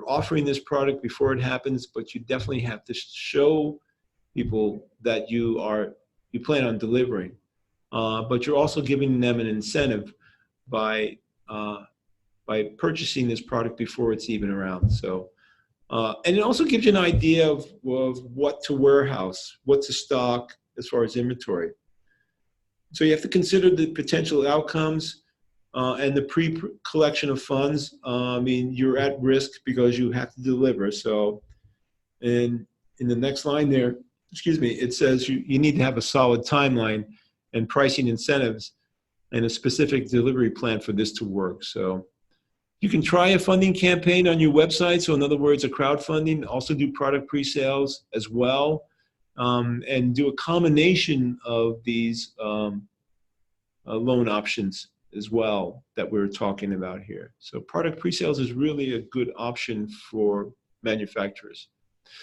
offering this product before it happens, but you definitely have to show people that you plan on delivering. But you're also giving them an incentive by purchasing this product before it's even around. So, and it also gives you an idea of what to warehouse, what to stock as far as inventory. So you have to consider the potential outcomes and the pre-collection of funds. I mean, you're at risk because you have to deliver. So, and in the next line there, excuse me, it says you need to have a solid timeline and pricing incentives and a specific delivery plan for this to work. So you can try a funding campaign on your website. So in other words, a crowdfunding, also do product pre-sales as well, and do a combination of these loan options as well that we're talking about here. So product pre-sales is really a good option for manufacturers.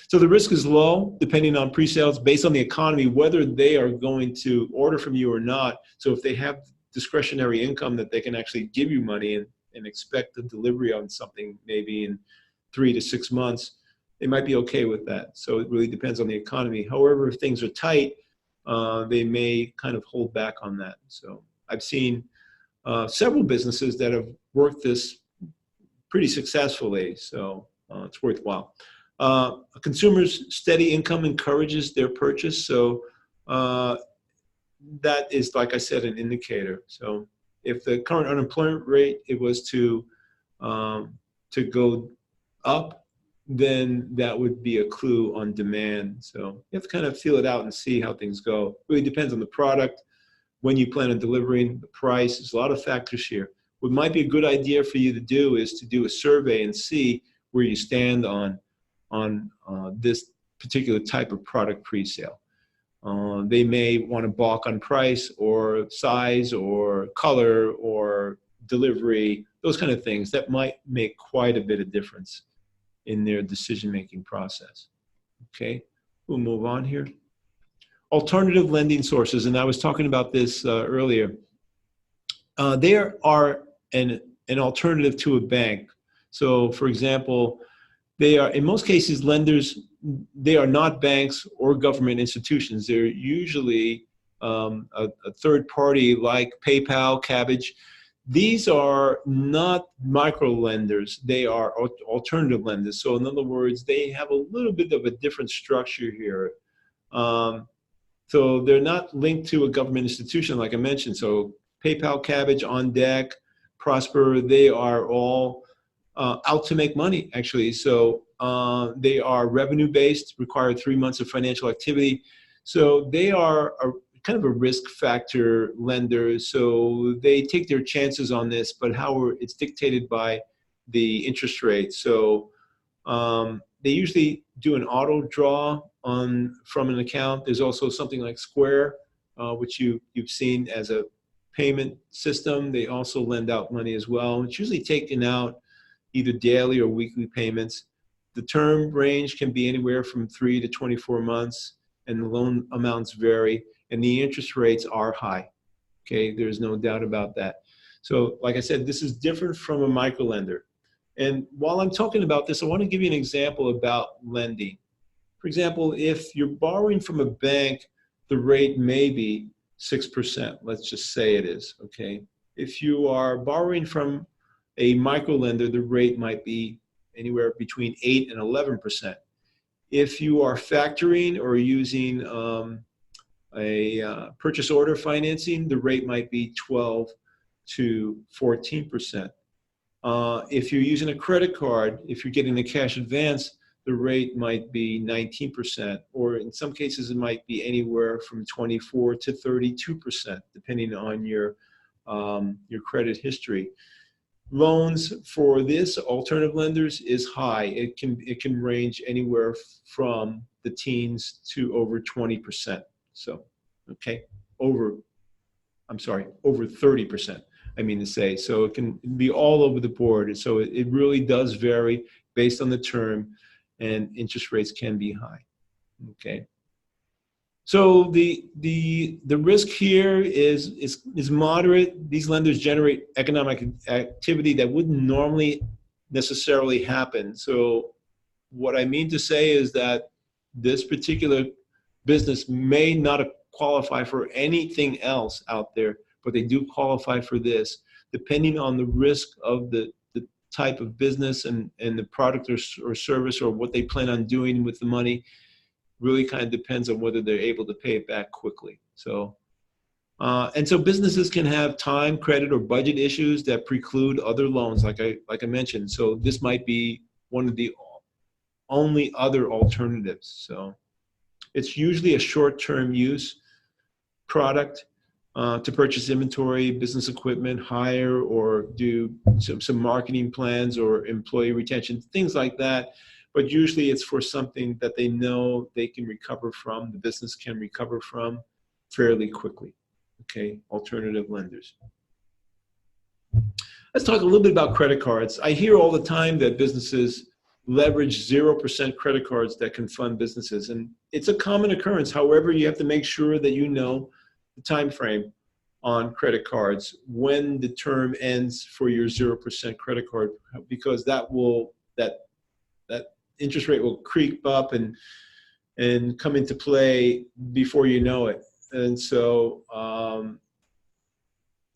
So the risk is low, depending on pre-sales, based on the economy, whether they are going to order from you or not. So if they have discretionary income that they can actually give you money and expect a delivery on something maybe in 3 to 6 months, they might be okay with that. So it really depends on the economy. However, if things are tight, they may kind of hold back on that. So I've seen several businesses that have worked this pretty successfully, so it's worthwhile. A consumer's steady income encourages their purchase, so that is, like I said, an indicator. So if the current unemployment rate was to go up, then that would be a clue on demand. So you have to kind of feel it out and see how things go. It really depends on the product, when you plan on delivering, the price. There's a lot of factors here. What might be a good idea for you to do is to do a survey and see where you stand on this particular type of product pre-sale. They may want to balk on price or size or color or delivery, those kind of things that might make quite a bit of difference in their decision-making process. Okay, we'll move on here. Alternative lending sources, and I was talking about this earlier. There are an alternative to a bank. So, for example, they are, in most cases, lenders, they are not banks or government institutions. They're usually a third party like PayPal, Kabbage. These are not micro lenders, they are alternative lenders. So in other words, they have a little bit of a different structure here. So they're not linked to a government institution, like I mentioned. So PayPal, Cabbage, On Deck, Prosper, they are all out to make money, actually. So they are revenue-based, require 3 months of financial activity. So they are kind of a risk factor lender. So they take their chances on this, but how it's dictated by the interest rate. So they usually do an auto draw from an account. There's also something like Square, which you've seen as a payment system. They also lend out money as well. It's usually taken out either daily or weekly payments. The term range can be anywhere from 3 to 24 months, and the loan amounts vary, and the interest rates are high. Okay, there's no doubt about that. So like I said, this is different from a microlender. And while I'm talking about this, I want to give you an example about lending. For example, if you're borrowing from a bank, the rate may be 6%. Let's just say it is, okay? If you are borrowing from a microlender, the rate might be anywhere between 8 and 11%. If you are factoring or using a purchase order financing, the rate might be 12 to 14%. If you're using a credit card, if you're getting a cash advance, the rate might be 19%, or in some cases it might be anywhere from 24 to 32%, depending on your credit history. Loans for this alternative lenders is high. It can range anywhere from the teens to over 20%. So, okay, over 30%. I mean to say, so it can be all over the board. So it really does vary based on the term, and interest rates can be high. Okay. So the risk here is moderate. These lenders generate economic activity that wouldn't normally necessarily happen. So what I mean to say is that this particular business may not qualify for anything else out there, but they do qualify for this, depending on the risk of the type of business and the product or service, or what they plan on doing with the money. Really kind of depends on whether they're able to pay it back quickly. So, and so businesses can have time, credit, or budget issues that preclude other loans, like I mentioned. So this might be one of the only other alternatives. So it's usually a short-term use product to purchase inventory, business equipment, hire, or do some marketing plans or employee retention, things like that. But usually it's for something that they know they can recover from, the business can recover from fairly quickly. Okay, alternative lenders. Let's talk a little bit about credit cards. I hear all the time that businesses leverage 0% credit cards that can fund businesses, and it's a common occurrence. However, you have to make sure that you know the time frame on credit cards, when the term ends for your 0% credit card, because that interest rate will creep up and come into play before you know it. And so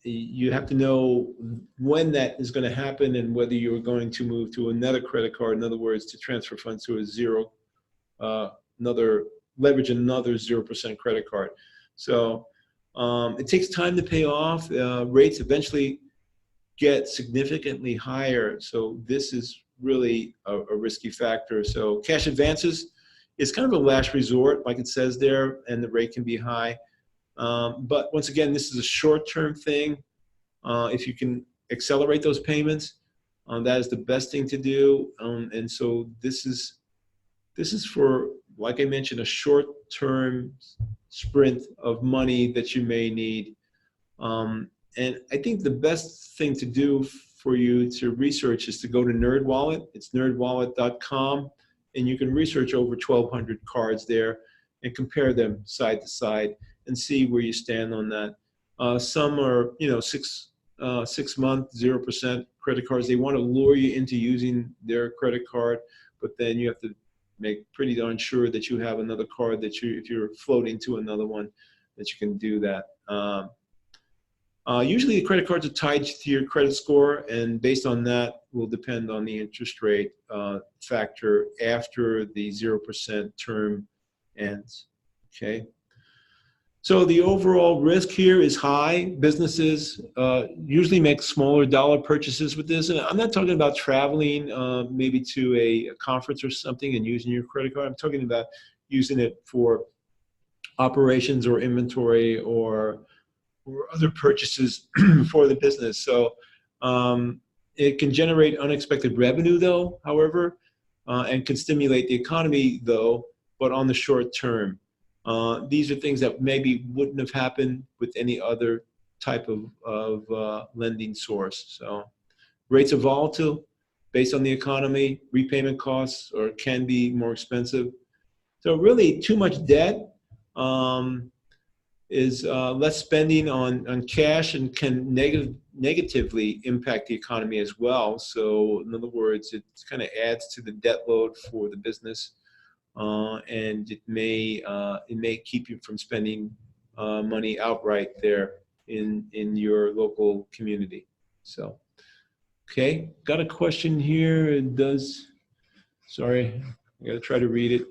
you have to know when that is going to happen and whether you're going to move to another credit card. In other words, to transfer funds to leverage another 0% credit card. So it takes time to pay off. Rates eventually get significantly higher. So this is really a risky factor. So cash advances is kind of a last resort, like it says there, and the rate can be high. But once again, this is a short-term thing. If you can accelerate those payments, that is the best thing to do. And so this is for, like I mentioned, a short-term sprint of money that you may need. And I think the best thing to do for you to research is to go to NerdWallet. It's nerdwallet.com, and you can research over 1,200 cards there and compare them side to side and see where you stand on that. Some are, 6-month 0% credit cards. They want to lure you into using their credit card, but then you have to make pretty darn sure that you have another card that if you're floating to another one, that you can do that. Usually the credit cards are tied to your credit score, and based on that will depend on the interest rate factor after the 0% term ends, okay? So the overall risk here is high. Businesses usually make smaller dollar purchases with this. And I'm not talking about traveling maybe to a conference or something and using your credit card. I'm talking about using it for operations or inventory or other purchases for the business. So it can generate unexpected revenue though, however, and can stimulate the economy though, but on the short term. These are things that maybe wouldn't have happened with any other type of lending source. So rates are volatile based on the economy, repayment costs or can be more expensive. So really too much debt is less spending on cash and can negatively impact the economy as well. So in other words, it kind of adds to the debt load for the business. And it may keep you from spending money outright there in your local community. So, okay, got a question here. It does. Sorry, I got to try to read it.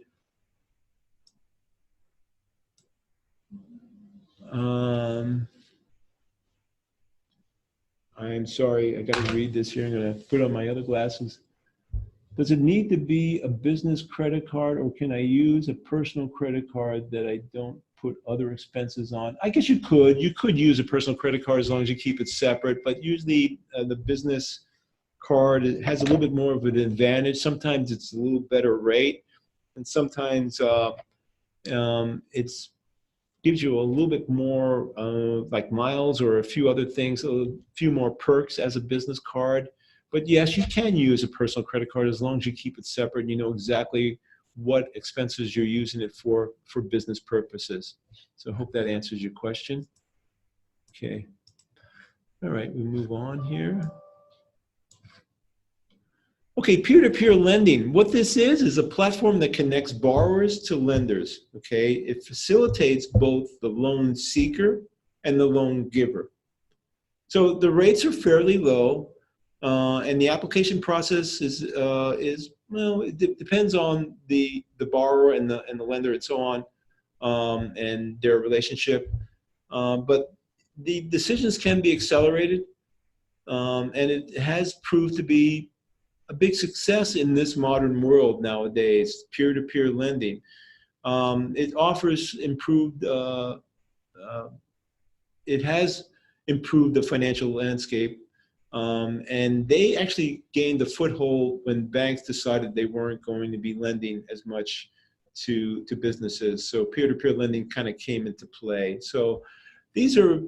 I'm sorry, I got to read this here. I'm going to put on my other glasses. Does it need to be a business credit card, or can I use a personal credit card that I don't put other expenses on? I guess you could. You could use a personal credit card as long as you keep it separate, but usually the business card has a little bit more of an advantage. Sometimes it's a little better rate, and sometimes it's gives you a little bit more like miles or a few other things, a few more perks as a business card. But yes, you can use a personal credit card as long as you keep it separate and you know exactly what expenses you're using it for business purposes. So I hope that answers your question. Okay. All right, we move on here. Okay, peer-to-peer lending. What this is a platform that connects borrowers to lenders, okay? It facilitates both the loan seeker and the loan giver. So the rates are fairly low, and the application process is well, it depends on the borrower and the lender and so on, and their relationship. But the decisions can be accelerated, and it has proved to be a big success in this modern world nowadays, peer-to-peer lending. It offers improved, it has improved the financial landscape, and they actually gained a foothold when banks decided they weren't going to be lending as much to businesses. So peer-to-peer lending kind of came into play. So these are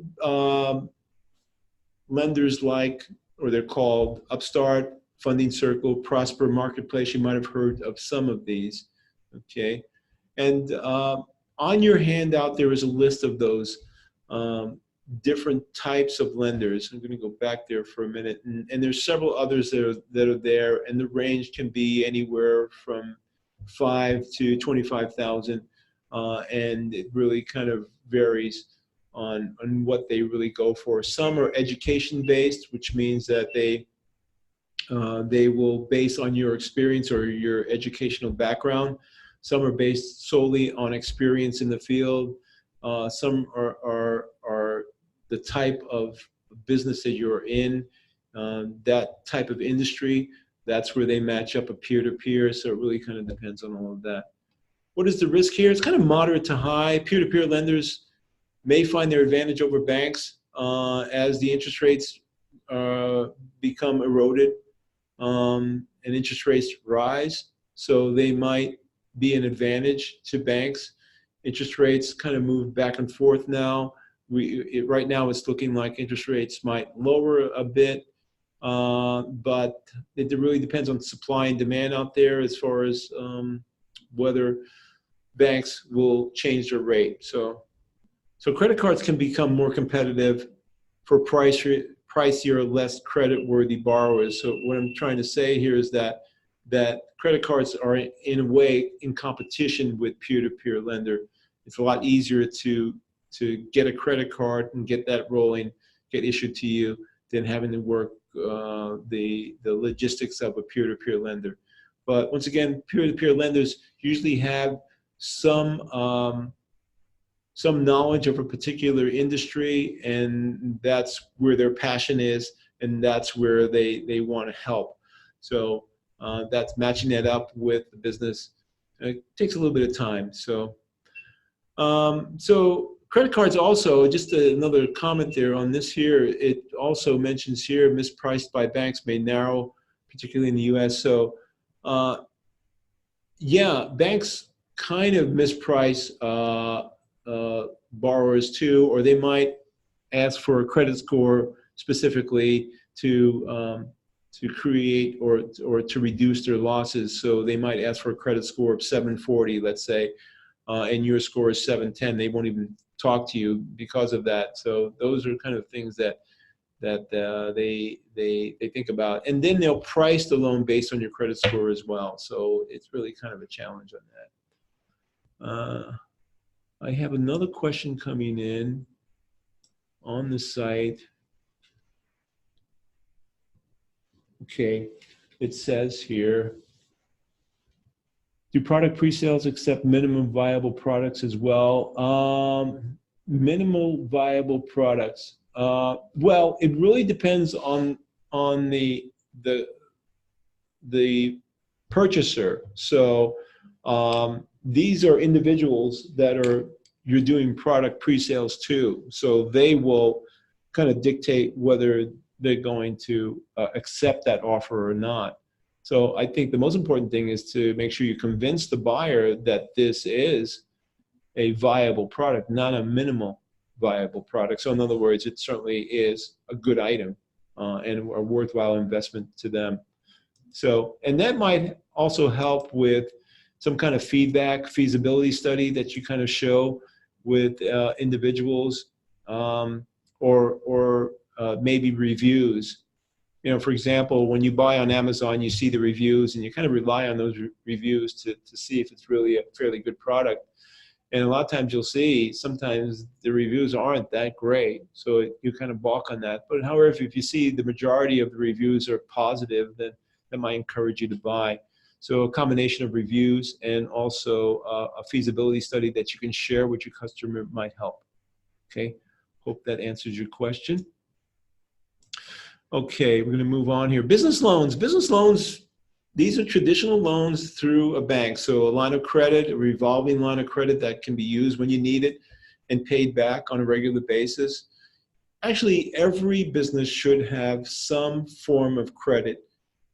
lenders like, or they're called Upstart, Funding Circle, Prosper Marketplace. You might have heard of some of these, okay? And on your handout, there is a list of those different types of lenders. I'm gonna go back there for a minute. And there's several others that are there, and the range can be anywhere from 5 to 25,000, and it really kind of varies on what they really go for. Some are education-based, which means that they will base on your experience or your educational background. Some are based solely on experience in the field. Some are the type of business that you're in, that type of industry. That's where they match up a peer-to-peer. So it really kind of depends on all of that. What is the risk here? It's kind of moderate to high. Peer-to-peer lenders may find their advantage over banks as the interest rates become eroded. And interest rates rise, so they might be an advantage to banks. Interest rates kind of move back and forth now. Right now it's looking like interest rates might lower a bit, but it really depends on supply and demand out there as far as whether banks will change their rate. So credit cards can become more competitive for pricier, less credit-worthy borrowers. So what I'm trying to say here is that credit cards are in a way in competition with peer-to-peer lender. It's a lot easier to get a credit card and get that rolling get issued to you than having to work the logistics of a peer-to-peer lender. But once again, peer-to-peer lenders usually have some knowledge of a particular industry, and that's where their passion is, and that's where they want to help. So that's matching that up with the business. It takes a little bit of time. So credit cards also, just another comment there on this here, it also mentions here mispriced by banks may narrow, particularly in the US. So yeah, banks kind of misprice borrowers too, or they might ask for a credit score specifically to create or to reduce their losses. So they might ask for a credit score of 740, let's say, and your score is 710. They won't even talk to you because of that. So those are kind of things that they think about, and then they'll price the loan based on your credit score as well. So it's really kind of a challenge on that. I have another question coming in on the site. Okay, it says here, do product pre-sales accept minimum viable products as well? Minimal viable products. Well, it really depends on the purchaser. So these are individuals that you're doing product pre-sales to. So they will kind of dictate whether they're going to accept that offer or not. So I think the most important thing is to make sure you convince the buyer that this is a viable product, not a minimal viable product. So in other words, it certainly is a good item and a worthwhile investment to them. So, and that might also help with some kind of feedback, feasibility study that you kind of show with individuals, or maybe reviews. You know, for example, when you buy on Amazon, you see the reviews and you kind of rely on those reviews to see if it's really a fairly good product. And a lot of times you'll see sometimes the reviews aren't that great, so you kind of balk on that. But however, if you see the majority of the reviews are positive, then that might encourage you to buy. So a combination of reviews and also a feasibility study that you can share with your customer might help. Okay, hope that answers your question. Okay, we're going to move on here. Business loans. Business loans, these are traditional loans through a bank. So a line of credit, a revolving line of credit that can be used when you need it and paid back on a regular basis. Actually, every business should have some form of credit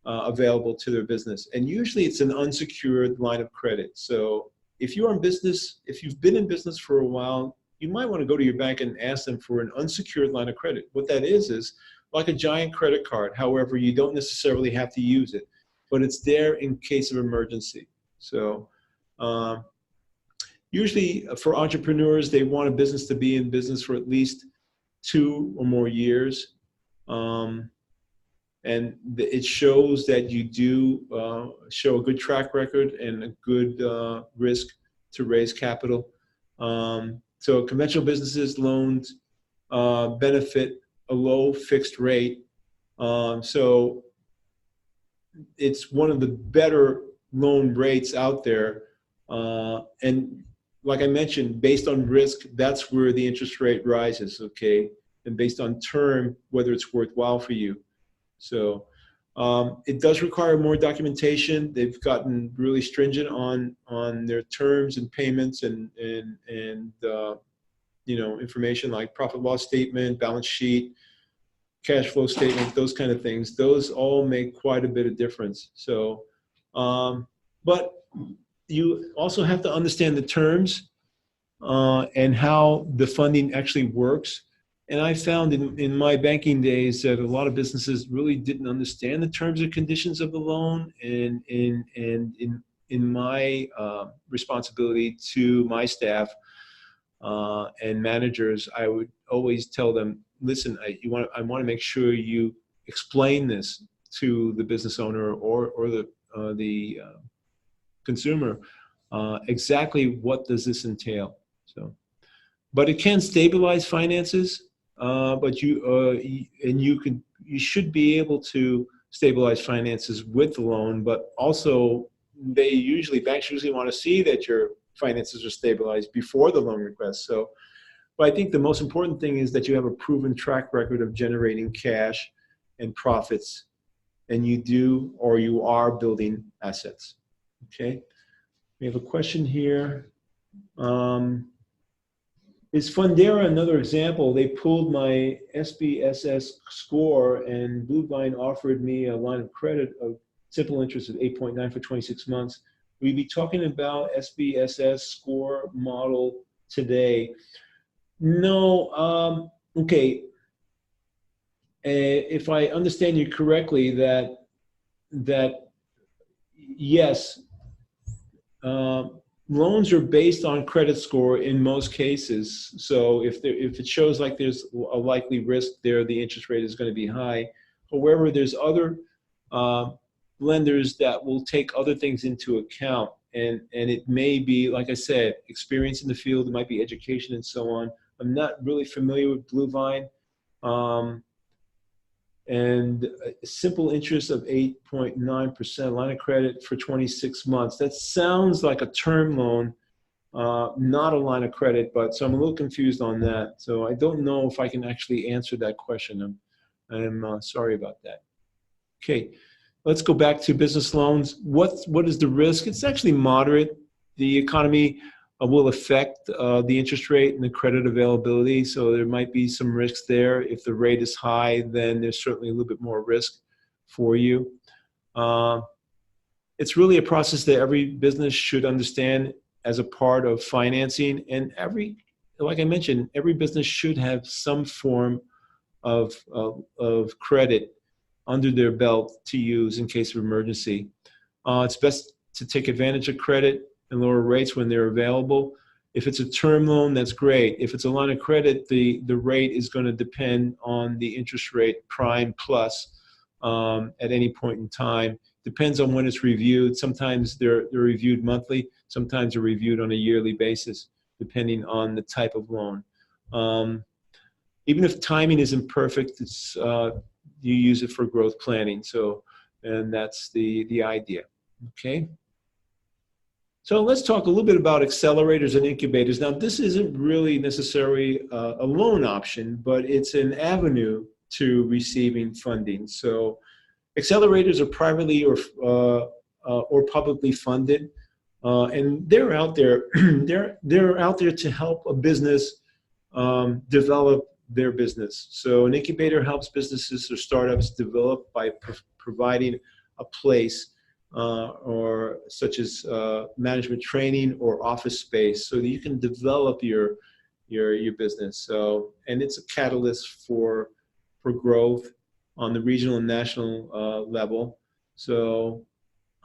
available to their business. And usually it's an unsecured line of credit. So if you're in business, if you've been in business for a while, you might want to go to your bank and ask them for an unsecured line of credit. What that is like a giant credit card. However, you don't necessarily have to use it, but it's there in case of emergency. So usually for entrepreneurs, they want a business to be in business for at least 2 or more years. And it shows that you do show a good track record and a good risk to raise capital. So conventional businesses loans benefit a low fixed rate. So it's one of the better loan rates out there. And like I mentioned, based on risk, that's where the interest rate rises, okay? And based on term, whether it's worthwhile for you. So it does require more documentation. They've gotten really stringent on their terms and payments and you know, information like profit loss statement, balance sheet, cash flow statement, those kind of things. Those all make quite a bit of difference. So, but you also have to understand the terms and how the funding actually works. And I found in my banking days that a lot of businesses really didn't understand the terms and conditions of the loan. And in my responsibility to my staff and managers, I would always tell them, listen, I want to make sure you explain this to the business owner or the consumer. Exactly what does this entail? So, but it can stabilize finances. but you should be able to stabilize finances with the loan, but also banks usually want to see that your finances are stabilized before the loan request. So, but I think the most important thing is that you have a proven track record of generating cash and profits, and you are building assets. Okay. We have a question here. Is Fundera another example? They pulled my SBSS score, and Bluevine offered me a line of credit of simple interest of 8.9 for 26 months. We'd be talking about SBSS score model today. No, okay. If I understand you correctly, that yes, loans are based on credit score in most cases. So if it shows like there's a likely risk there, the interest rate is going to be high. However, there's other lenders that will take other things into account. And it may be, like I said, experience in the field, it might be education and so on. I'm not really familiar with Bluevine. And a simple interest of 8.9% line of credit for 26 months. That sounds like a term loan, not a line of credit, but so I'm a little confused on that. So I don't know if I can actually answer that question. I'm sorry about that. Okay, let's go back to business loans. What is the risk? It's actually moderate. The economy will affect the interest rate and the credit availability. So there might be some risks there. If the rate is high, then there's certainly a little bit more risk for you. It's really a process that every business should understand as a part of financing. And like I mentioned, every business should have some form of credit under their belt to use in case of emergency. It's best to take advantage of credit and lower rates when they're available. If it's a term loan, that's great. If it's a line of credit, the rate is going to depend on the interest rate, prime plus, at any point in time. Depends on when it's reviewed. Sometimes they're reviewed monthly. Sometimes they're reviewed on a yearly basis, depending on the type of loan. Even if timing isn't perfect, it's you use it for growth planning. So, and that's the idea. Okay. So let's talk a little bit about accelerators and incubators. Now, this isn't really necessarily a loan option, but it's an avenue to receiving funding. So accelerators are privately or publicly funded, and they're out there. they're out there to help a business develop their business. So an incubator helps businesses or startups develop by providing a place or such as management training or office space so that you can develop your business. So, and it's a catalyst for growth on the regional and national level. So,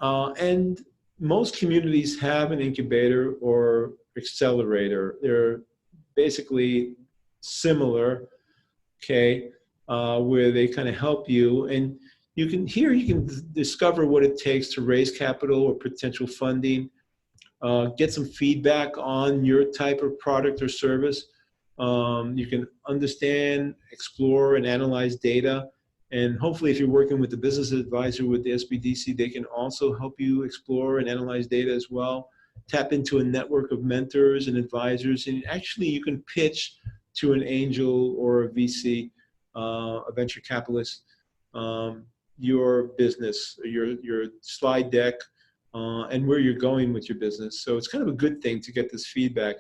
and most communities have an incubator or accelerator. They're basically similar, okay, where they kind of help you. And you can discover what it takes to raise capital or potential funding, get some feedback on your type of product or service. You can understand, explore, and analyze data. And hopefully if you're working with the business advisor with the SBDC, they can also help you explore and analyze data as well. Tap into a network of mentors and advisors. And actually you can pitch to an angel or a VC, a venture capitalist, your business, your slide deck, and where you're going with your business. So it's kind of a good thing to get this feedback.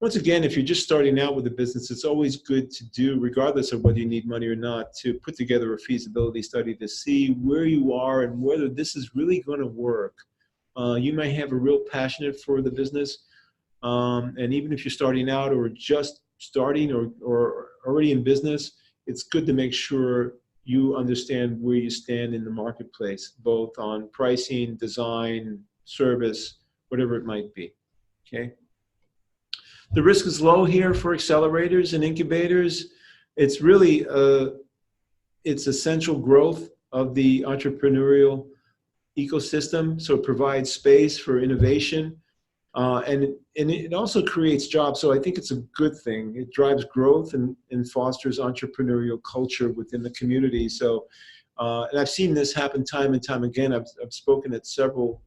Once again, if you're just starting out with a business, it's always good to do, regardless of whether you need money or not, to put together a feasibility study to see where you are and whether this is really going to work. You might have a real passion for the business, and even if you're starting out or just starting or already in business, it's good to make sure you understand where you stand in the marketplace, both on pricing, design, service, whatever it might be, okay? The risk is low here for accelerators and incubators. It's really, it's essential growth of the entrepreneurial ecosystem, so it provides space for innovation. And it also creates jobs. So I think it's a good thing. It drives growth and fosters entrepreneurial culture within the community. So, and I've seen this happen time and time again. I've spoken at several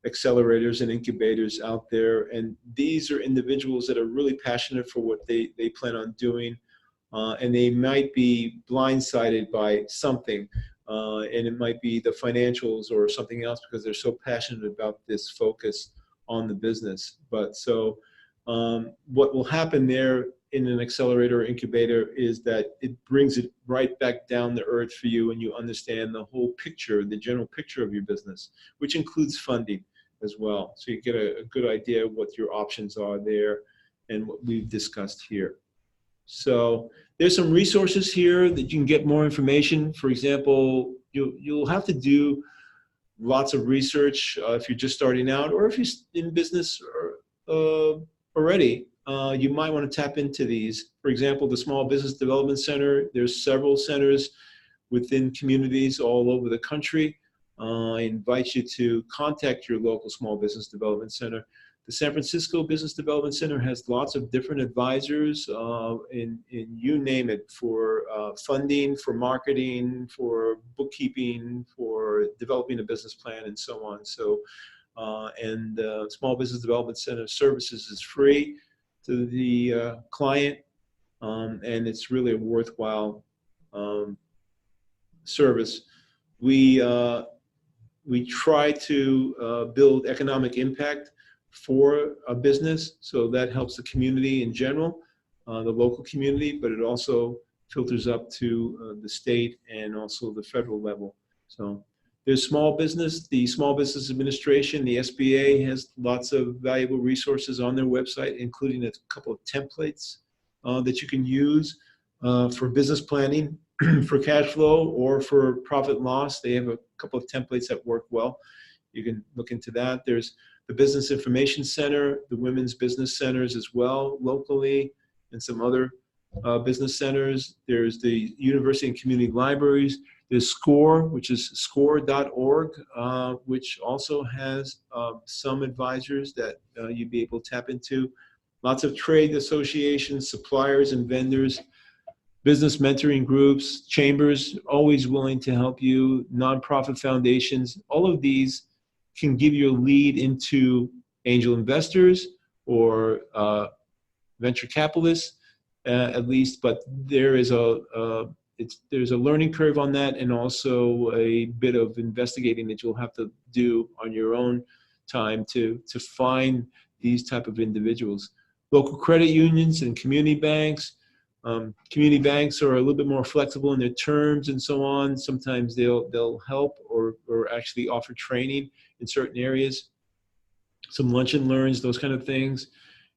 accelerators and incubators out there, and these are individuals that are really passionate for what they plan on doing, and they might be blindsided by something, and it might be the financials or something else because they're so passionate about this focus on the business. But so what will happen there in an accelerator or incubator is that it brings it right back down to earth for you, and you understand the whole picture, the general picture of your business, which includes funding as well. So you get a good idea of what your options are there and what we've discussed here. So there's some resources here that you can get more information. For example, you'll have to do lots of research if you're just starting out, or if you're in business already. You might want to tap into these. For example, the Small Business Development Center. There's several centers within communities all over the country. I invite you to contact your local Small Business Development Center. The San Francisco Business Development Center has lots of different advisors in you name it, for funding, for marketing, for bookkeeping, for developing a business plan, and so on. So, and Small Business Development Center services is free to the client, and it's really a worthwhile service. We try to build economic impact for a business, so that helps the community in general, the local community, but it also filters up to the state and also the federal level. So there's small business, the Small Business Administration, the SBA has lots of valuable resources on their website, including a couple of templates that you can use for business planning, for cash flow, or for profit and loss. They have a couple of templates that work well. You can look into that. There's the Business Information Center, the Women's Business Centers as well, locally, and some other business centers. There's the University and Community Libraries. There's SCORE, which is score.org, which also has some advisors that you'd be able to tap into. Lots of trade associations, suppliers and vendors, business mentoring groups, chambers, always willing to help you, nonprofit foundations. All of these can give you a lead into angel investors or venture capitalists, at least. But there is there's a learning curve on that, and also a bit of investigating that you'll have to do on your own time to find these type of individuals. Local credit unions and community banks. Community banks are a little bit more flexible in their terms and so on. Sometimes they'll help or actually offer training in certain areas, some lunch and learns, those kind of things.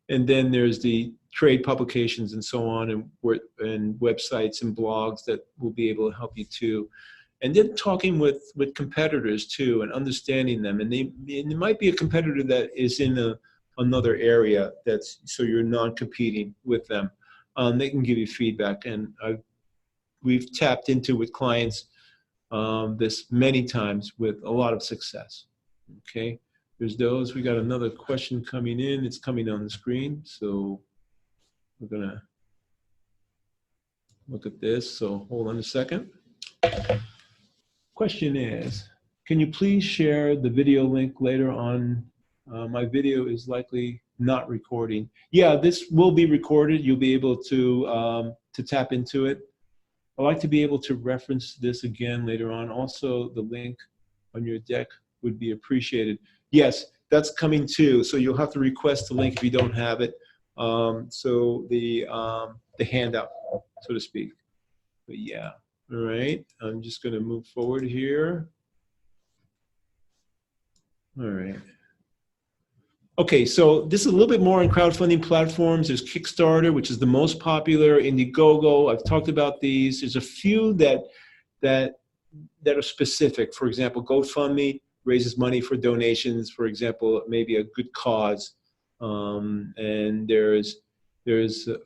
And then there's the trade publications and so on, and websites and blogs that will be able to help you too. And then talking with competitors too, and understanding them. And there might be a competitor that is in another area so you're non-competing with them. They can give you feedback, and we've tapped into with clients this many times with a lot of success. Okay, there's those. We got another question coming in. It's coming on the screen, so we're gonna look at this. So hold on a second. Question is, can you please share the video link later on? My video is likely not recording. Yeah, this will be recorded. You'll be able to tap into it. I'd like to be able to reference this again later on. Also, the link on your deck would be appreciated. Yes, that's coming too. So you'll have to request the link if you don't have it. So the handout, so to speak. But yeah, all right. I'm just going to move forward here. All right. Okay, so this is a little bit more on crowdfunding platforms. There's Kickstarter, which is the most popular, Indiegogo. I've talked about these. There's a few that are specific. For example, GoFundMe raises money for donations, for example, maybe a good cause. And there's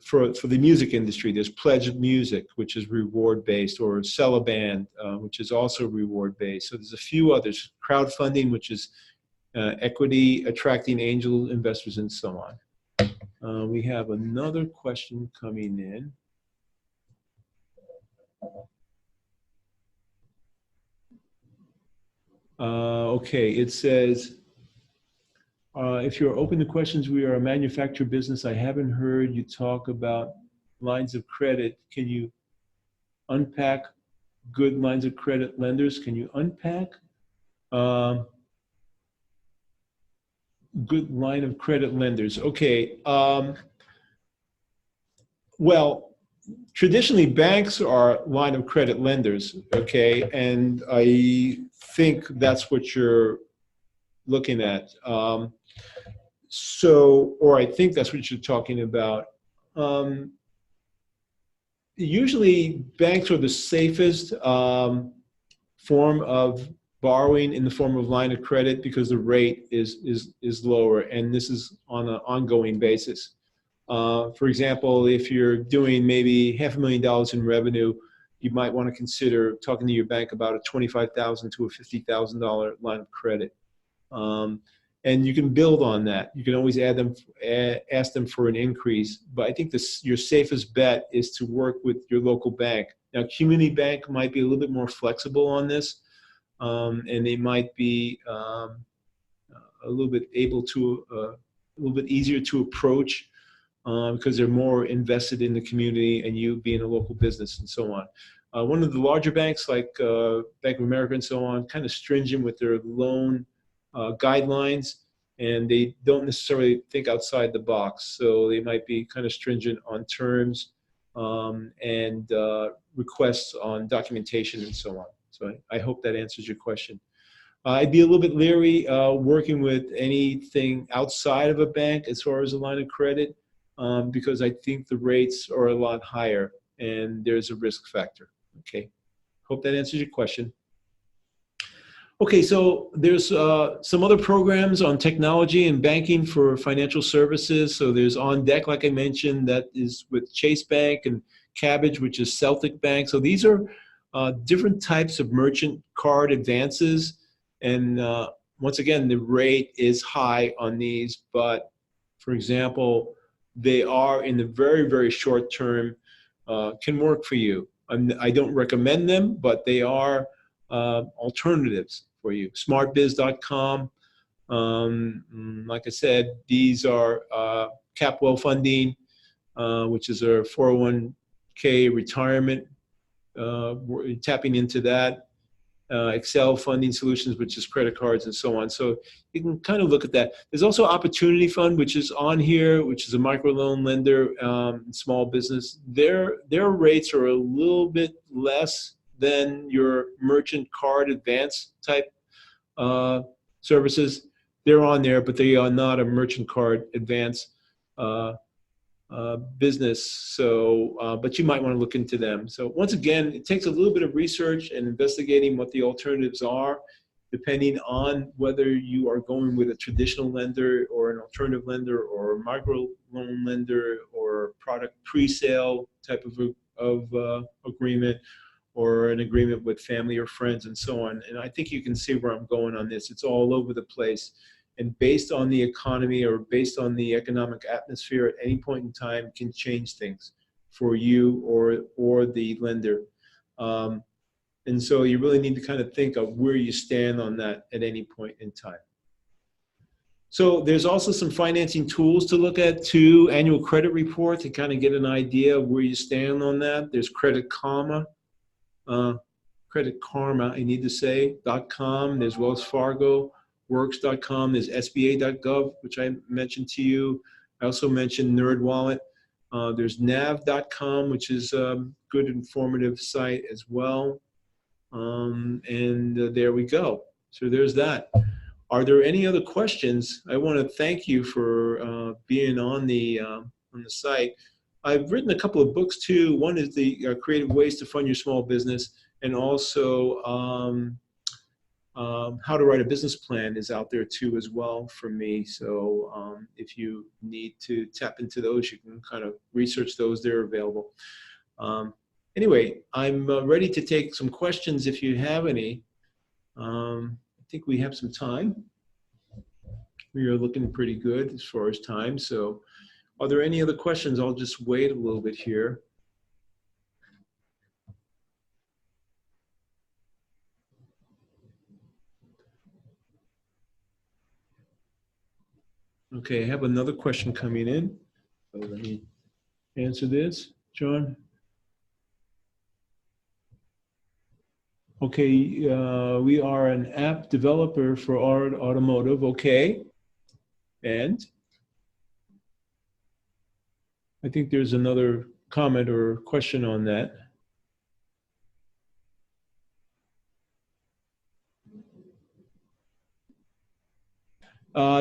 for the music industry, there's Pledge Music, which is reward-based, or Sell a Band, which is also reward-based. So there's a few others. Crowdfunding, which is equity, attracting angel investors, and so on. We have another question coming in. Okay, it says, if you're open to questions, we are a manufacturer business. I haven't heard you talk about lines of credit. Can you unpack good lines of credit lenders? Can you unpack good line of credit lenders? Okay. Well, traditionally banks are line of credit lenders, okay? And I think that's what you're looking at. Or I think that's what you're talking about. Usually banks are the safest form of borrowing in the form of line of credit because the rate is lower, and this is on an ongoing basis. For example, if you're doing maybe $500,000 in revenue, you might want to consider talking to your bank about a $25,000 to a $50,000 line of credit. And you can build on that. You can always ask them for an increase. But I think your safest bet is to work with your local bank. Now, community bank might be a little bit more flexible on this, and they might be a little bit a little bit easier to approach because they're more invested in the community and you being a local business and so on. One of the larger banks like Bank of America and so on, kind of stringent with their loan guidelines, and they don't necessarily think outside the box. So they might be kind of stringent on terms and requests on documentation and so on. So I hope that answers your question. I'd be a little bit leery working with anything outside of a bank as far as a line of credit because I think the rates are a lot higher and there's a risk factor. Okay, hope that answers your question. Okay, so there's some other programs on technology and banking for financial services. So there's On Deck, like I mentioned, that is with Chase Bank, and Kabbage, which is Celtic Bank. So these are different types of merchant card advances. And once again, the rate is high on these, but for example, they are in the very, very short term, can work for you. I don't recommend them, but they are alternatives for you. Smartbiz.com, like I said, these are Capwell Funding, which is a 401k retirement, we're tapping into that. Excel Funding Solutions, which is credit cards and so on. So you can kind of look at that. There's also Opportunity Fund, which is on here, which is a microloan lender, small business. Their rates are a little bit less than your merchant card advance type services. They're on there, but they are not a merchant card advance business. So, but you might want to look into them. So once again, it takes a little bit of research and investigating what the alternatives are, depending on whether you are going with a traditional lender or an alternative lender or a micro loan lender or product pre-sale type of agreement, or an agreement with family or friends and so on. And I think you can see where I'm going on this. It's all over the place. And based on the economy or based on the economic atmosphere at any point in time can change things for you or the lender. And so you really need to kind of think of where you stand on that at any point in time. So there's also some financing tools to look at too, annual credit report to kind of get an idea of where you stand on that. There's Credit Karma, I need to say, .com. There's Wells Fargo Works.com, there's SBA.gov, which I mentioned to you. I also mentioned NerdWallet. There's nav.com, which is a good informative site as well. And there we go. So there's that. Are there any other questions? I want to thank you for being on the site. I've written a couple of books too. One is the Creative Ways to Fund Your Small Business, and also How to Write a Business Plan is out there too as well for me. So if you need to tap into those, you can kind of research those. They're available. Anyway, I'm ready to take some questions if you have any. I think we have some time. We are looking pretty good as far as time. So are there any other questions? I'll just wait a little bit here. Okay, I have another question coming in. So let me answer this, John. Okay, we are an app developer for automotive. Okay, and I think there's another comment or question on that.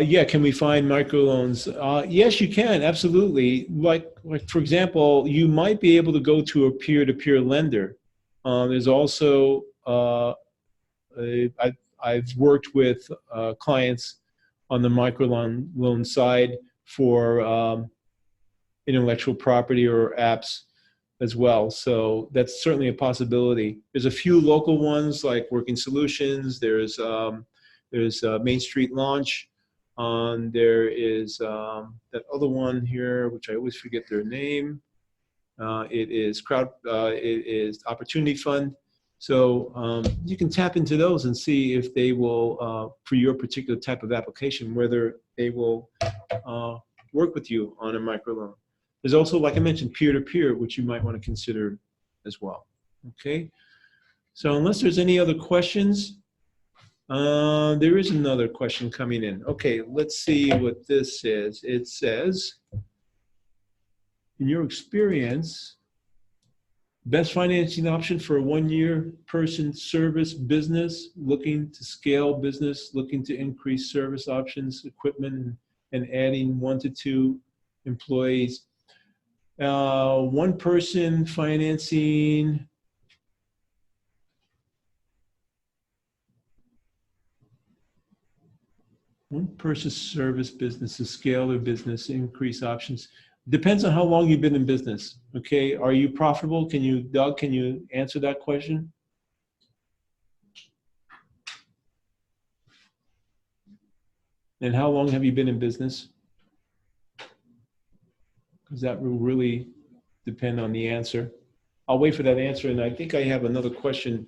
Yeah, can we find microloans? Yes, you can, absolutely. Like for example, you might be able to go to a peer-to-peer lender. There's also, I've worked with clients on the microloan side for intellectual property or apps as well. So that's certainly a possibility. There's a few local ones like Working Solutions. There's Main Street Launch. There is that other one here, which I always forget their name. It is Opportunity Fund. So you can tap into those and see if they will, for your particular type of application, whether they will work with you on a microloan. There's also, like I mentioned, peer-to-peer, which you might want to consider as well. Okay. So unless there's any other questions, there is another question coming in. Okay, let's see what this says. It says, in your experience, best financing option for a one-year person service business, looking to scale business, looking to increase service options, equipment, and adding 1 to 2 employees. One person financing, one person service business to scale their business, increase options. Depends on how long you've been in business. Okay, are you profitable? Doug, can you answer that question? And how long have you been in business? Because that will really depend on the answer. I'll wait for that answer, and I think I have another question.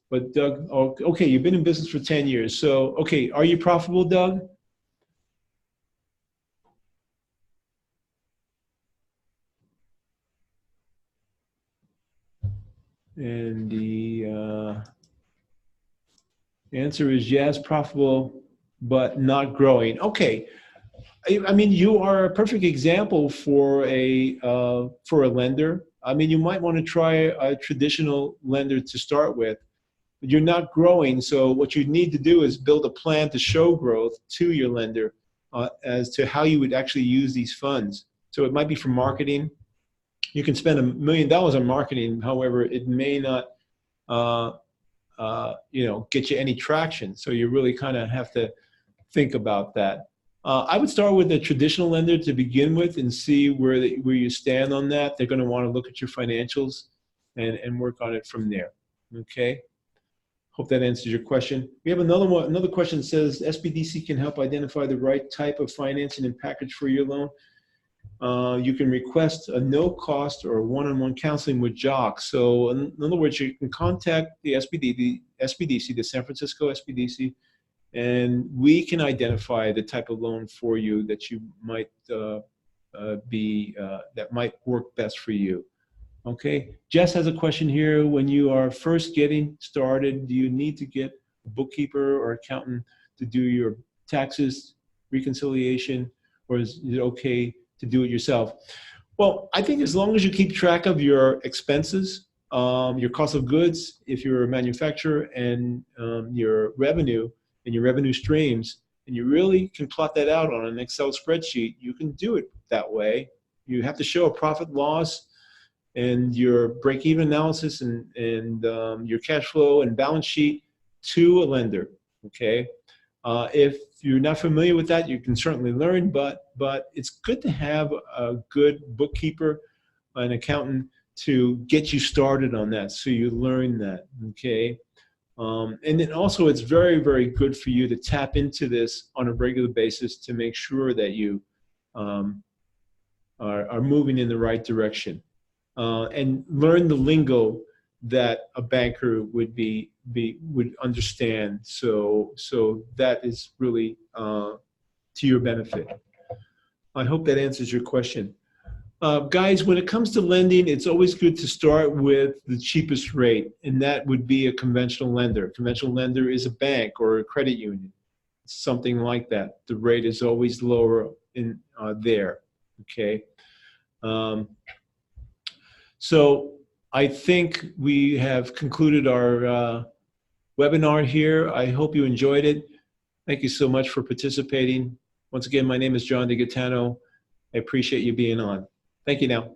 But Doug, okay, you've been in business for 10 years. So, okay, are you profitable, Doug? And the answer is yes, profitable, but not growing. Okay. I mean, you are a perfect example for a lender. I mean, you might want to try a traditional lender to start with. But you're not growing, so what you need to do is build a plan to show growth to your lender as to how you would actually use these funds. So it might be for marketing. You can spend $1 million on marketing, however, it may not get you any traction. So you really kind of have to think about that. I would start with a traditional lender to begin with and see where you stand on that. They're going to want to look at your financials and work on it from there. Okay. Hope that answers your question. We have another question that says SBDC can help identify the right type of financing and package for your loan. You can request a no-cost or one-on-one counseling with Jock. So in other words, you can contact the SBDC, the San Francisco SBDC, and we can identify the type of loan for you that you might that might work best for you. Okay, Jess has a question here. When you are first getting started, do you need to get a bookkeeper or accountant to do your taxes, reconciliation, or is it okay to do it yourself? Well, I think as long as you keep track of your expenses, your cost of goods, if you're a manufacturer, and your revenue and your revenue streams, and you really can plot that out on an Excel spreadsheet, you can do it that way. You have to show a profit loss and your break-even analysis and your cash flow and balance sheet to a lender, okay? If you're not familiar with that, you can certainly learn, but it's good to have a good bookkeeper, an accountant to get you started on that so you learn that, okay? And then also, it's very, very good for you to tap into this on a regular basis to make sure that you um, are moving in the right direction, and learn the lingo that a banker would understand. So that is really to your benefit. I hope that answers your question. Guys, when it comes to lending, it's always good to start with the cheapest rate, and that would be a conventional lender. A conventional lender is a bank or a credit union, something like that. The rate is always lower in there. Okay. Um, so I think we have concluded our webinar here. I hope you enjoyed it. Thank you so much for participating. Once again, my name is John DeGaetano. I appreciate you being on. Thank you now.